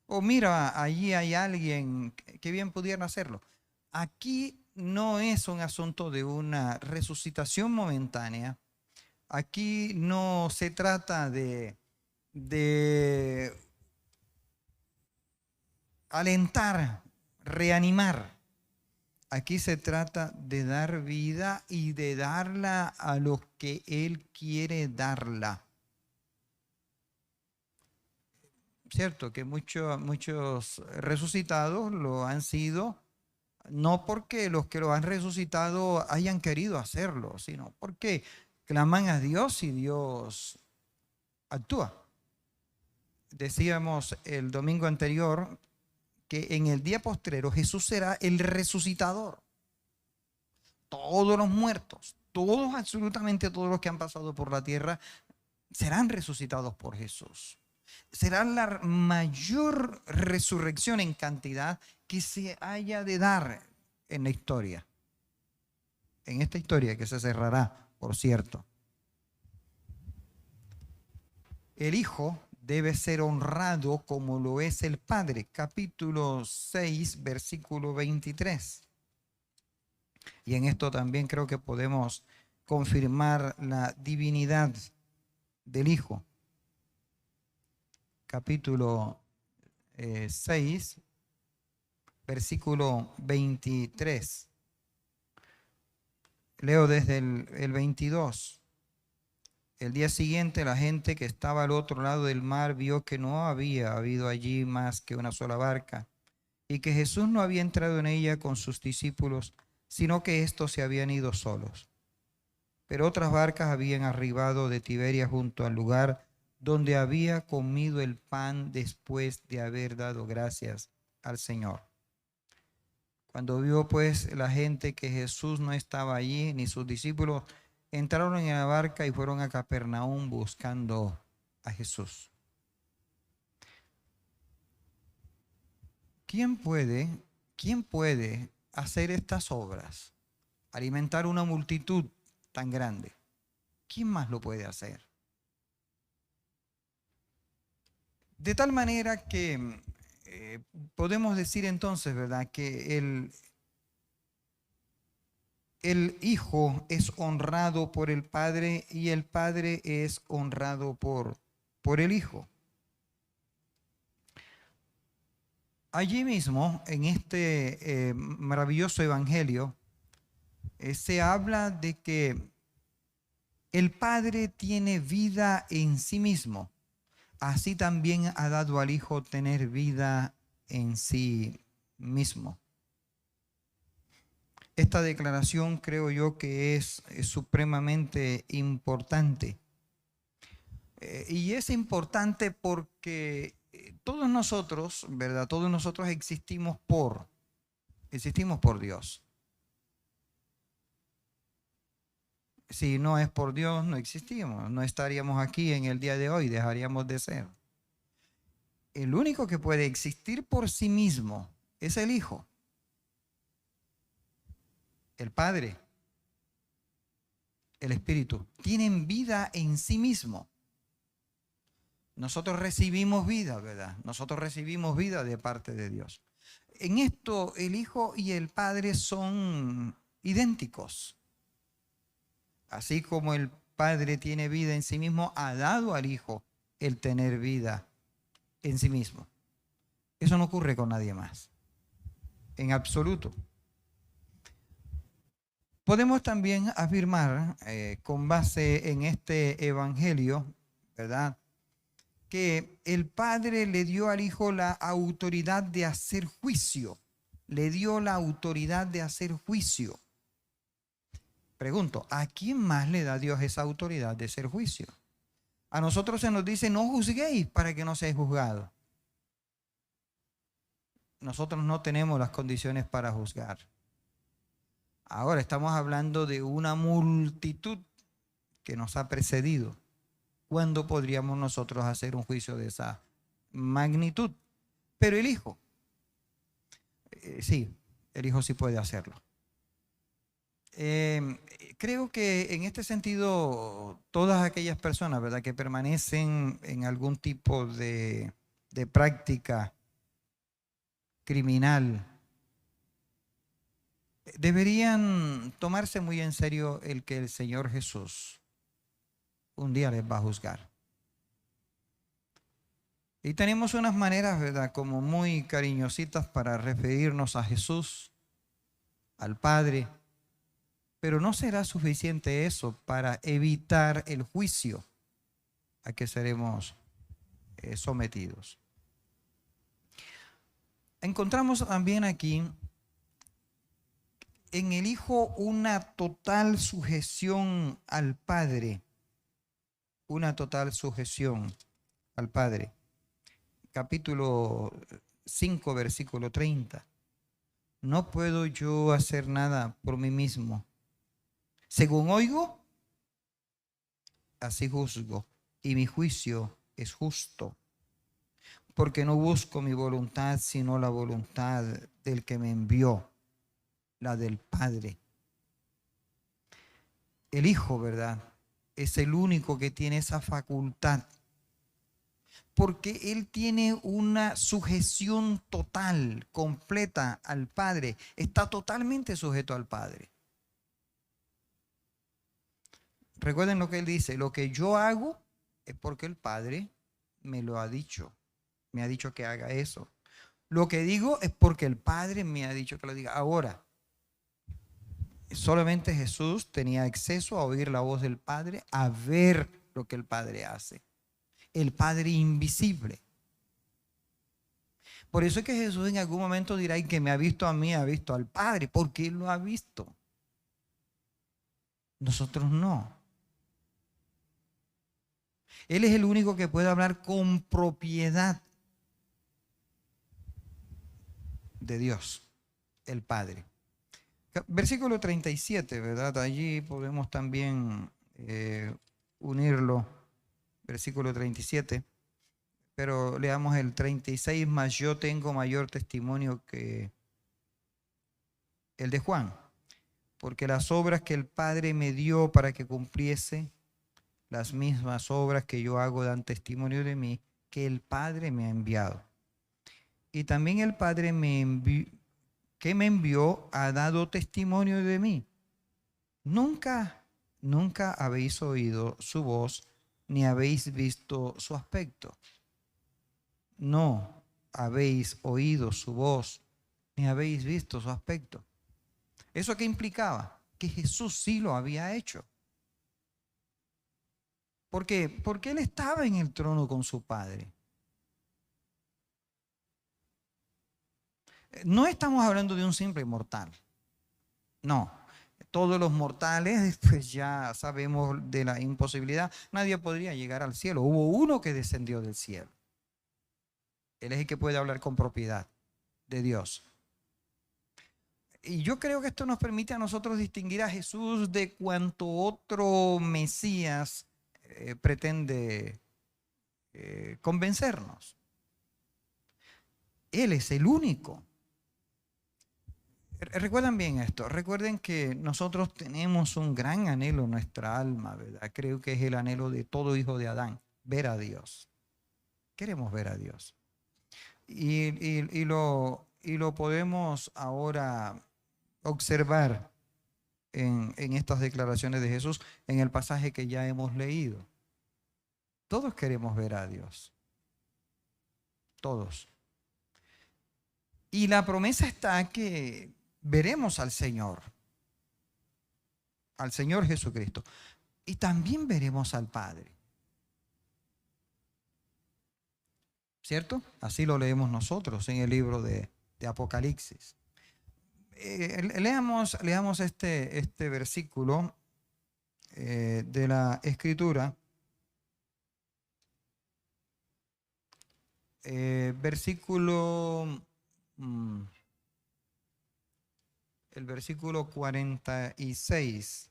O mira, allí hay alguien que bien pudiera hacerlo. Aquí no es un asunto de una resucitación momentánea. Aquí no se trata de alentar, reanimar. Aquí se trata de dar vida y de darla a los que Él quiere darla. Cierto que muchos resucitados lo han sido, no porque los que lo han resucitado hayan querido hacerlo, sino porque claman a Dios y Dios actúa. Decíamos el domingo anterior que en el día postrero Jesús será el resucitador. Todos los muertos, todos, absolutamente todos los que han pasado por la tierra, serán resucitados por Jesús. Será la mayor resurrección en cantidad que se haya de dar en la historia. En esta historia que se cerrará, por cierto. El Hijo debe ser honrado como lo es el Padre. Capítulo 6, versículo 23. Y en esto también creo que podemos confirmar la divinidad del Hijo. Capítulo 6, versículo 23. Leo desde el 22. El día siguiente la gente que estaba al otro lado del mar vio que no había habido allí más que una sola barca y que Jesús no había entrado en ella con sus discípulos, sino que éstos se habían ido solos. Pero otras barcas habían arribado de Tiberias junto al lugar donde había comido el pan después de haber dado gracias al Señor. Cuando vio pues la gente que Jesús no estaba allí, ni sus discípulos, entraron en la barca y fueron a Capernaum buscando a Jesús. ¿Quién puede hacer estas obras? Alimentar una multitud tan grande. ¿Quién más lo puede hacer? De tal manera que podemos decir entonces, ¿verdad?, que el Hijo es honrado por el Padre y el Padre es honrado por el Hijo. Allí mismo, en este maravilloso evangelio, se habla de que el Padre tiene vida en sí mismo. Así también ha dado al Hijo tener vida en sí mismo. Esta declaración creo yo que es supremamente importante. Y es importante porque todos nosotros, ¿verdad? Todos nosotros existimos por Dios. Si no es por Dios, no existimos. No estaríamos aquí en el día de hoy, dejaríamos de ser. El único que puede existir por sí mismo es el Hijo. El Padre, el Espíritu, tienen vida en sí mismo. Nosotros recibimos vida, ¿verdad? Nosotros recibimos vida de parte de Dios. En esto, el Hijo y el Padre son idénticos. Así como el Padre tiene vida en sí mismo, ha dado al Hijo el tener vida en sí mismo. Eso no ocurre con nadie más, en absoluto. Podemos también afirmar, con base en este evangelio, ¿verdad?, que el Padre le dio al Hijo la autoridad de hacer juicio. Le dio la autoridad de hacer juicio. Pregunto, ¿a quién más le da Dios esa autoridad de hacer juicio? A nosotros se nos dice, no juzguéis para que no seáis juzgados. Nosotros no tenemos las condiciones para juzgar. Ahora estamos hablando de una multitud que nos ha precedido. ¿Cuándo podríamos nosotros hacer un juicio de esa magnitud? Pero el Hijo, sí, el Hijo sí puede hacerlo. Creo que en este sentido, todas aquellas personas, ¿verdad?, que permanecen en algún tipo de práctica criminal, deberían tomarse muy en serio el que el Señor Jesús un día les va a juzgar. Y tenemos unas maneras, ¿verdad?, como muy cariñositas para referirnos a Jesús, al Padre, pero no será suficiente eso para evitar el juicio a que seremos sometidos. Encontramos también aquí en el Hijo una total sujeción al Padre. Una total sujeción al Padre. Capítulo 5, versículo 30. No puedo yo hacer nada por mí mismo. Según oigo, así juzgo, y mi juicio es justo, porque no busco mi voluntad, sino la voluntad del que me envió, la del Padre. El Hijo, ¿verdad?, es el único que tiene esa facultad, porque Él tiene una sujeción total, completa al Padre. Está totalmente sujeto al Padre. Recuerden lo que Él dice: lo que yo hago es porque el Padre me lo ha dicho. Me ha dicho que haga eso. Lo que digo es porque el Padre me ha dicho que lo diga. Ahora, solamente Jesús tenía acceso a oír la voz del Padre, a ver lo que el Padre hace. El Padre invisible. Por eso es que Jesús en algún momento dirá: y que me ha visto a mí, ha visto al Padre, porque Él lo ha visto. Nosotros no. Él es el único que puede hablar con propiedad de Dios, el Padre. Versículo 37, ¿verdad? Allí podemos también unirlo. Versículo 37. Pero leamos el 36. Mas yo tengo mayor testimonio que el de Juan, porque las obras que el Padre me dio para que cumpliese, las mismas obras que yo hago dan testimonio de mí, que el Padre me ha enviado. Y también el Padre que me envió ha dado testimonio de mí. Nunca habéis oído su voz, ni habéis visto su aspecto. No habéis oído su voz, ni habéis visto su aspecto. ¿Eso qué implicaba? Que Jesús sí lo había hecho. ¿Por qué? Porque Él estaba en el trono con su Padre. No estamos hablando de un simple mortal. No. Todos los mortales, pues ya sabemos de la imposibilidad. Nadie podría llegar al cielo. Hubo uno que descendió del cielo. Él es el que puede hablar con propiedad de Dios. Y yo creo que esto nos permite a nosotros distinguir a Jesús de cuanto otro Mesías pretende convencernos. Él es el único. Recuerden bien esto, recuerden que nosotros tenemos un gran anhelo en nuestra alma, ¿verdad? Creo que es el anhelo de todo hijo de Adán, ver a Dios. Queremos ver a Dios. Y lo podemos ahora observar en estas declaraciones de Jesús, en el pasaje que ya hemos leído. Todos queremos ver a Dios. Todos. Y la promesa está que veremos al Señor Jesucristo. Y también veremos al Padre. ¿Cierto? Así lo leemos nosotros en el libro de Apocalipsis. Leamos este versículo de la Escritura. El versículo 46.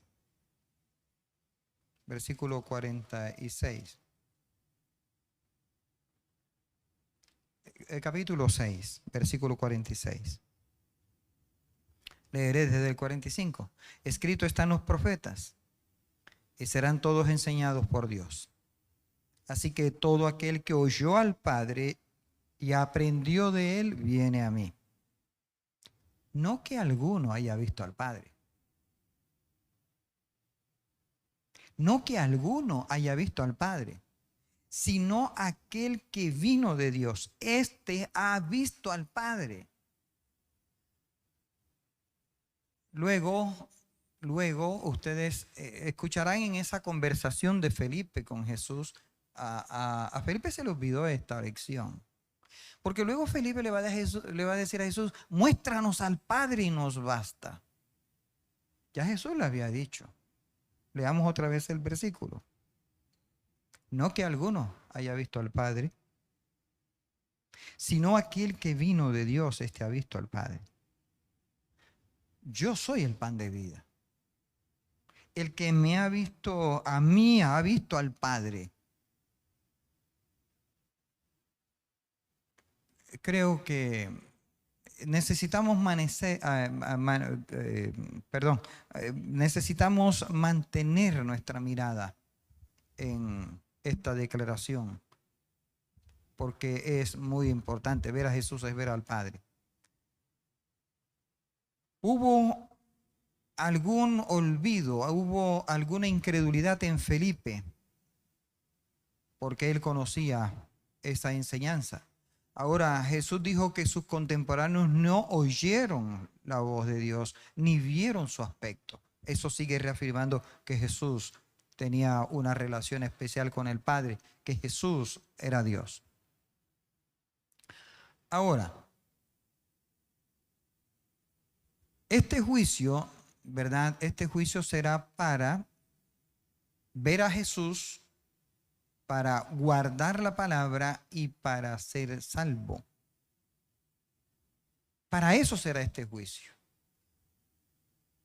Versículo 46. El capítulo 6, versículo 46. Leeré desde el 45. Escrito están los profetas, y serán todos enseñados por Dios. Así que todo aquel que oyó al Padre y aprendió de él, viene a mí. No que alguno haya visto al Padre. No que alguno haya visto al Padre, sino aquel que vino de Dios. Este ha visto al Padre. Luego ustedes escucharán en esa conversación de Felipe con Jesús, a Felipe se le olvidó esta lección. Porque luego Felipe le va a decir a Jesús: muéstranos al Padre y nos basta. Ya Jesús le había dicho. Leamos otra vez el versículo. No que alguno haya visto al Padre, sino aquel que vino de Dios, este ha visto al Padre. Yo soy el pan de vida. El que me ha visto a mí, ha visto al Padre. Creo que necesitamos necesitamos mantener nuestra mirada en esta declaración, porque es muy importante. Ver a Jesús es ver al Padre. Hubo algún olvido, hubo alguna incredulidad en Felipe, porque él conocía esa enseñanza. Ahora, Jesús dijo que sus contemporáneos no oyeron la voz de Dios, ni vieron su aspecto. Eso sigue reafirmando que Jesús tenía una relación especial con el Padre, que Jesús era Dios. Ahora, este juicio, ¿verdad? Este juicio será para ver a Jesús, para guardar la palabra y para ser salvo. Para eso será este juicio.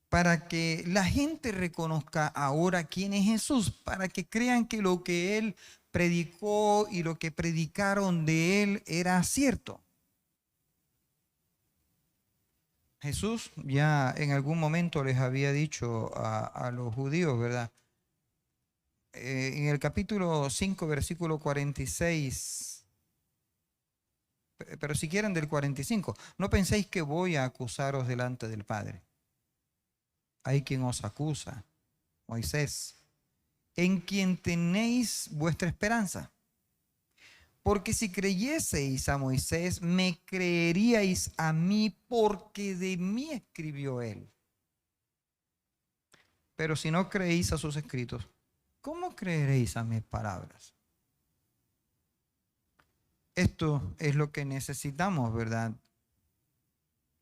Para que la gente reconozca ahora quién es Jesús, para que crean que lo que Él predicó y lo que predicaron de Él era cierto. Jesús ya en algún momento les había dicho a los judíos, ¿verdad? En el capítulo 5, versículo 46, pero si quieren del 45, no penséis que voy a acusaros delante del Padre. Hay quien os acusa, Moisés, en quien tenéis vuestra esperanza. Porque si creyeseis a Moisés, me creeríais a mí, porque de mí escribió él. Pero si no creéis a sus escritos, ¿cómo creeréis a mis palabras? Esto es lo que necesitamos, ¿verdad?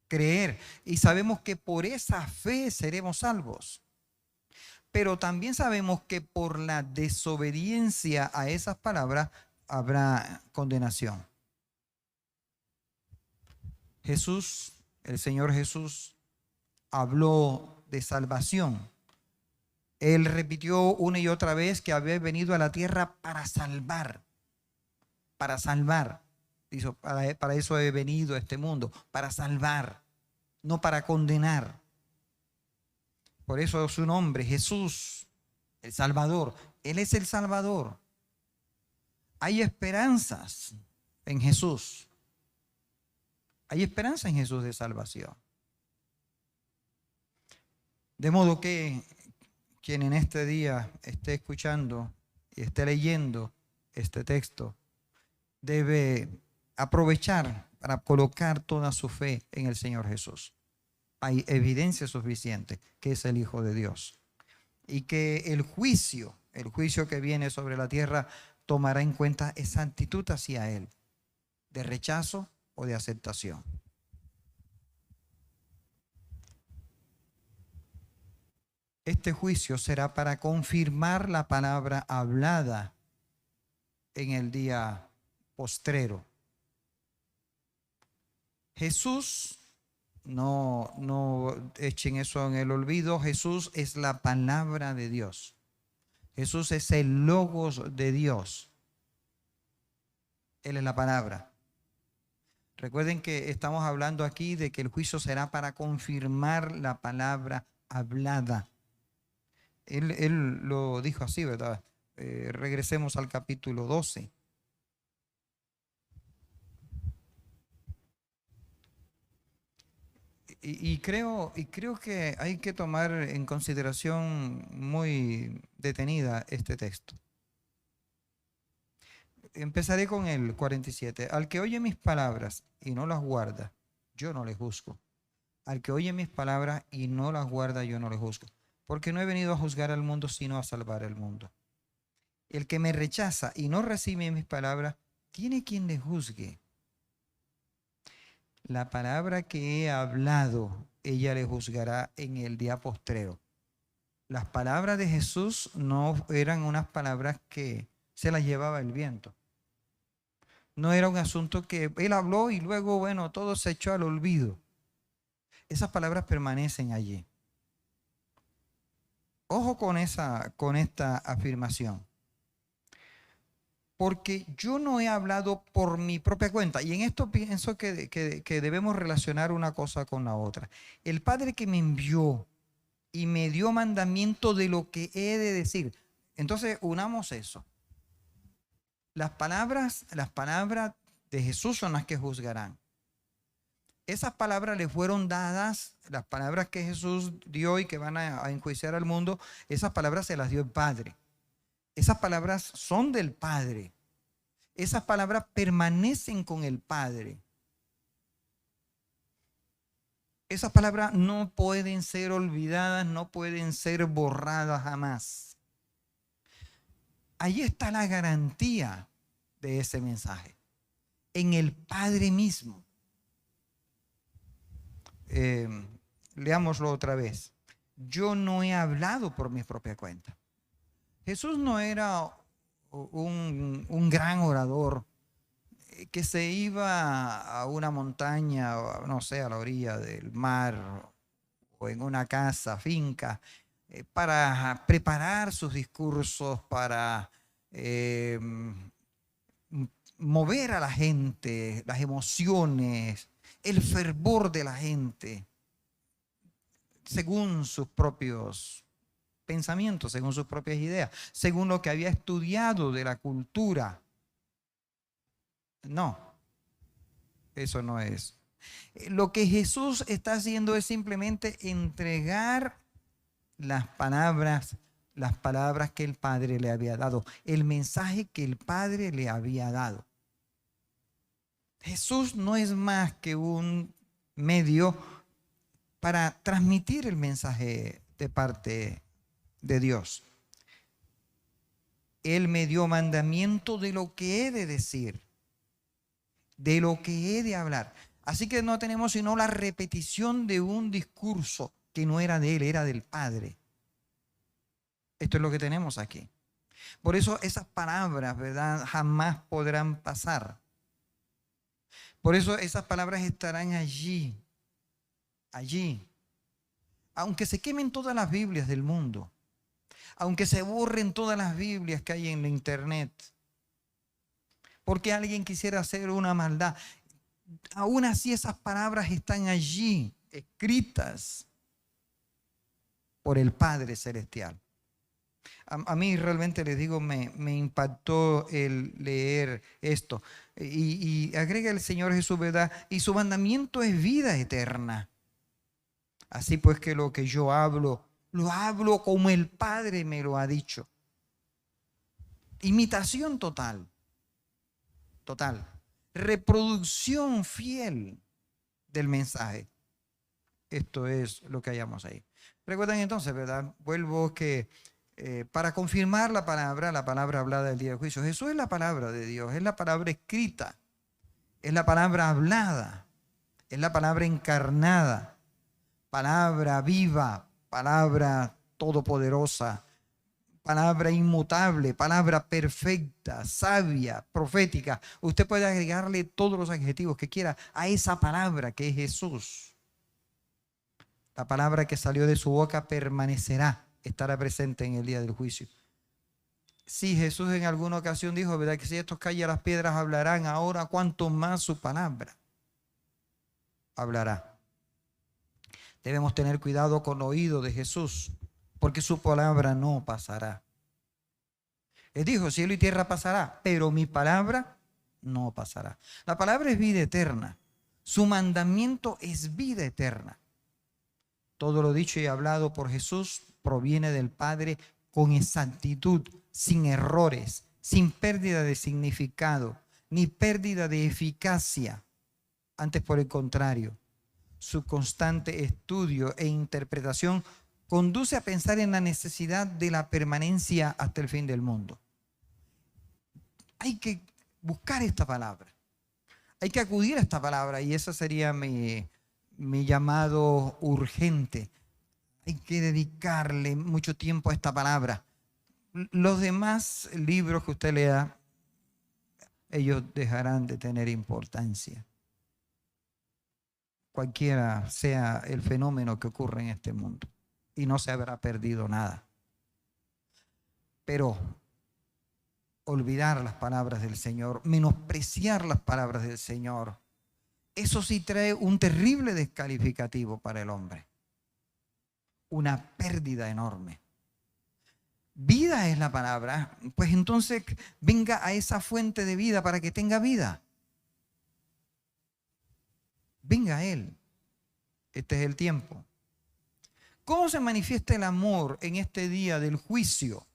Creer. Y sabemos que por esa fe seremos salvos. Pero también sabemos que por la desobediencia a esas palabras habrá condenación. Jesús, el Señor Jesús, habló de salvación. Él repitió una y otra vez que había venido a la tierra para salvar. Para salvar. Dijo, para eso he venido a este mundo, para salvar, no para condenar. Por eso su nombre, Jesús, el Salvador. Él es el Salvador. Hay esperanzas en Jesús. Hay esperanza en Jesús de salvación. De modo que quien en este día esté escuchando y esté leyendo este texto debe aprovechar para colocar toda su fe en el Señor Jesús. Hay evidencia suficiente que es el Hijo de Dios y que el juicio que viene sobre la tierra tomará en cuenta esa actitud hacia Él, de rechazo o de aceptación. Este juicio será para confirmar la palabra hablada en el día postrero. Jesús, no echen eso en el olvido, Jesús es la palabra de Dios. Jesús es el logos de Dios. Él es la palabra. Recuerden que estamos hablando aquí de que el juicio será para confirmar la palabra hablada. Él lo dijo así, ¿verdad? Regresemos al capítulo 12. Y creo que hay que tomar en consideración muy detenida este texto. Empezaré con el 47. Al que oye mis palabras y no las guarda, yo no le juzgo. Al que oye mis palabras y no las guarda, yo no le juzgo. Porque no he venido a juzgar al mundo, sino a salvar al mundo. El que me rechaza y no recibe mis palabras, tiene quien le juzgue. La palabra que he hablado, ella le juzgará en el día postrero. Las palabras de Jesús no eran unas palabras que se las llevaba el viento. No era un asunto que él habló y luego, bueno, todo se echó al olvido. Esas palabras permanecen allí. Ojo con esta afirmación. Porque yo no he hablado por mi propia cuenta. Y en esto pienso que debemos relacionar una cosa con la otra. El Padre que me envió y me dio mandamiento de lo que he de decir. Entonces, unamos eso. Las palabras de Jesús son las que juzgarán. Esas palabras le fueron dadas, las palabras que Jesús dio y que van a enjuiciar al mundo, esas palabras se las dio el Padre. Esas palabras son del Padre. Esas palabras permanecen con el Padre. Esas palabras no pueden ser olvidadas, no pueden ser borradas jamás. Ahí está la garantía de ese mensaje, en el Padre mismo. Leámoslo otra vez. Yo no he hablado por mi propia cuenta. Jesús no era un gran orador que se iba a una montaña, o no sé, a la orilla del mar o en una casa, finca, para preparar sus discursos, para mover a la gente, las emociones, el fervor de la gente, según sus propios pensamientos, según sus propias ideas, según lo que había estudiado de la cultura. No, eso no es. Lo que Jesús está haciendo es simplemente entregar las palabras que el Padre le había dado, el mensaje que el Padre le había dado. Jesús no es más que un medio para transmitir el mensaje de parte de Dios. Él me dio mandamiento de lo que he de decir, de lo que he de hablar. Así que no tenemos sino la repetición de un discurso que no era de él, era del Padre. Esto es lo que tenemos aquí. Por eso esas palabras, ¿verdad?, jamás podrán pasar. Por eso esas palabras estarán allí. Aunque se quemen todas las Biblias del mundo, aunque se borren todas las Biblias que hay en la internet, porque alguien quisiera hacer una maldad, aún así esas palabras están allí, escritas por el Padre Celestial. A mí realmente les digo, me impactó el leer esto. Y agrega el Señor Jesús, ¿verdad? Y su mandamiento es vida eterna. Así pues que lo que yo hablo, lo hablo como el Padre me lo ha dicho. Imitación total. Reproducción fiel del mensaje. Esto es lo que hallamos ahí. Recuerdan entonces, ¿verdad? Vuelvo que para confirmar la palabra hablada del día del juicio, Jesús es la palabra de Dios, es la palabra escrita, es la palabra hablada, es la palabra encarnada, palabra viva, palabra todopoderosa, palabra inmutable, palabra perfecta, sabia, profética. Usted puede agregarle todos los adjetivos que quiera a esa palabra que es Jesús. La palabra que salió de su boca permanecerá, estará presente en el día del juicio. Sí, Jesús en alguna ocasión dijo, ¿verdad?, que si estos calles las piedras hablarán, ahora cuánto más su palabra hablará. Debemos tener cuidado con el oído de Jesús, porque su palabra no pasará. Él dijo, cielo y tierra pasará, pero mi palabra no pasará. La palabra es vida eterna. Su mandamiento es vida eterna. Todo lo dicho y hablado por Jesús proviene del Padre con exactitud, sin errores, sin pérdida de significado, ni pérdida de eficacia. Antes, por el contrario, su constante estudio e interpretación conduce a pensar en la necesidad de la permanencia hasta el fin del mundo. Hay que buscar esta palabra. Hay que acudir a esta palabra y ese sería mi llamado urgente. Hay que dedicarle mucho tiempo a esta palabra. Los demás libros que usted lea, ellos dejarán de tener importancia. Cualquiera sea el fenómeno que ocurre en este mundo. Y no se habrá perdido nada. Pero olvidar las palabras del Señor, menospreciar las palabras del Señor, eso sí trae un terrible descalificativo para el hombre. Una pérdida enorme. Vida es la palabra, pues entonces venga a esa fuente de vida para que tenga vida. Venga a Él. Este es el tiempo. ¿Cómo se manifiesta el amor en este día del juicio?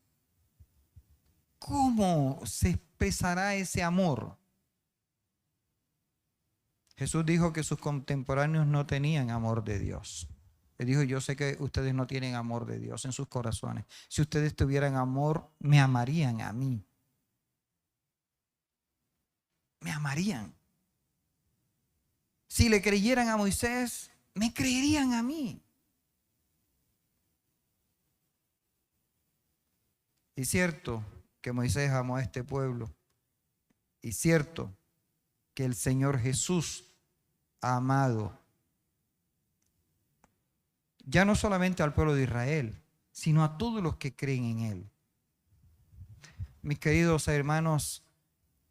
¿Cómo se expresará ese amor? Jesús dijo que sus contemporáneos no tenían amor de Dios. Él dijo, yo sé que ustedes no tienen amor de Dios en sus corazones. Si ustedes tuvieran amor, me amarían a mí. Me amarían. Si le creyeran a Moisés, me creerían a mí. Y cierto que Moisés amó a este pueblo. Y cierto que el Señor Jesús ha amado ya no solamente al pueblo de Israel, sino a todos los que creen en Él. Mis queridos hermanos,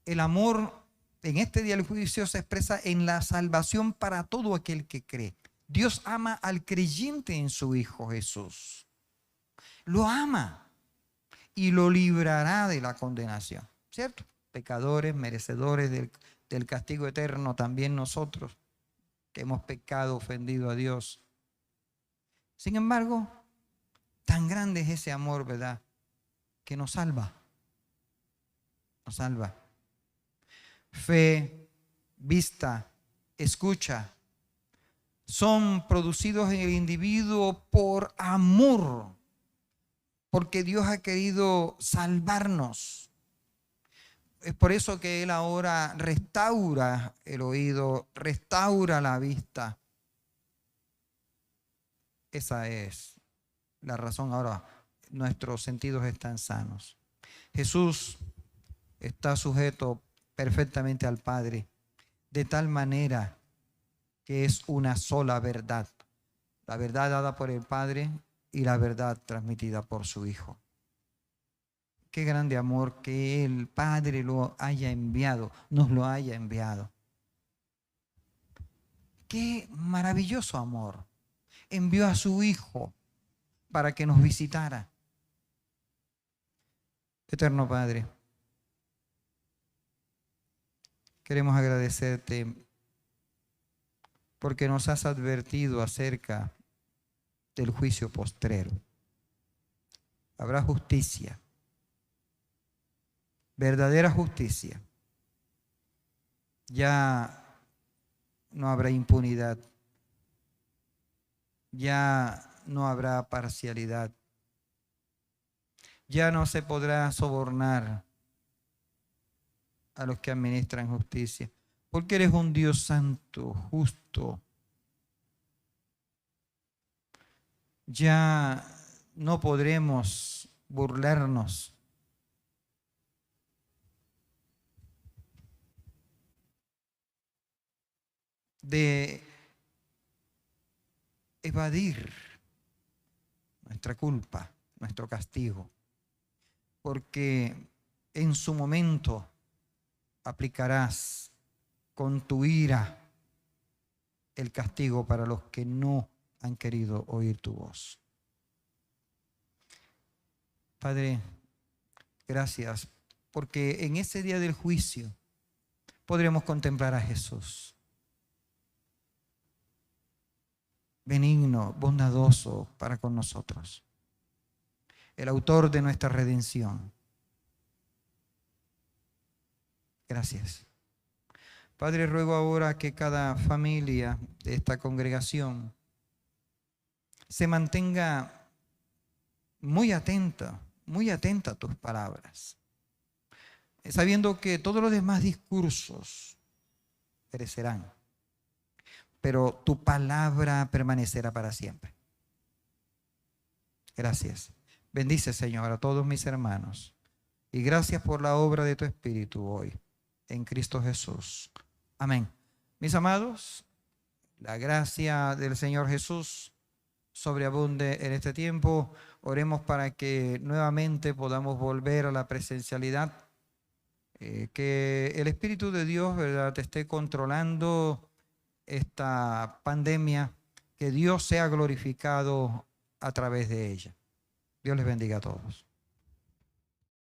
el amor en este día del juicio se expresa en la salvación para todo aquel que cree. Dios ama al creyente en su Hijo Jesús. Lo ama y lo librará de la condenación, ¿cierto? Pecadores, merecedores del castigo eterno, también nosotros que hemos pecado, ofendido a Dios. Sin embargo, tan grande es ese amor, ¿verdad?, que nos salva. Nos salva. Fe, vista, escucha, son producidos en el individuo por amor, porque Dios ha querido salvarnos. Es por eso que Él ahora restaura el oído, restaura la vista. Esa es la razón. Ahora nuestros sentidos están sanos. Jesús está sujeto perfectamente al Padre, de tal manera que es una sola verdad. La verdad dada por el Padre y la verdad transmitida por su Hijo. Qué grande amor que el Padre lo haya enviado, nos lo haya enviado. Qué maravilloso amor. Envió a su Hijo para que nos visitara. Eterno Padre, queremos agradecerte porque nos has advertido acerca del juicio postrero. Habrá justicia, verdadera justicia. Ya no habrá impunidad. Ya no habrá parcialidad. Ya no se podrá sobornar a los que administran justicia, porque eres un Dios santo, justo. Ya no podremos burlarnos de evadir nuestra culpa, nuestro castigo, porque en su momento aplicarás con tu ira el castigo para los que no han querido oír tu voz. Padre, gracias, porque en ese día del juicio podremos contemplar a Jesús. Benigno, bondadoso para con nosotros. El autor de nuestra redención. Gracias. Padre, ruego ahora que cada familia de esta congregación se mantenga muy atenta a tus palabras, sabiendo que todos los demás discursos perecerán, pero tu palabra permanecerá para siempre. Gracias. Bendice, Señor, a todos mis hermanos, y gracias por la obra de tu Espíritu hoy. en Cristo Jesús. Amén. Mis amados, la gracia del Señor Jesús sobreabunde en este tiempo. Oremos para que nuevamente podamos volver a la presencialidad, que el Espíritu de Dios, ¿verdad?, esté controlando esta pandemia, que Dios sea glorificado a través de ella. Dios les bendiga a todos.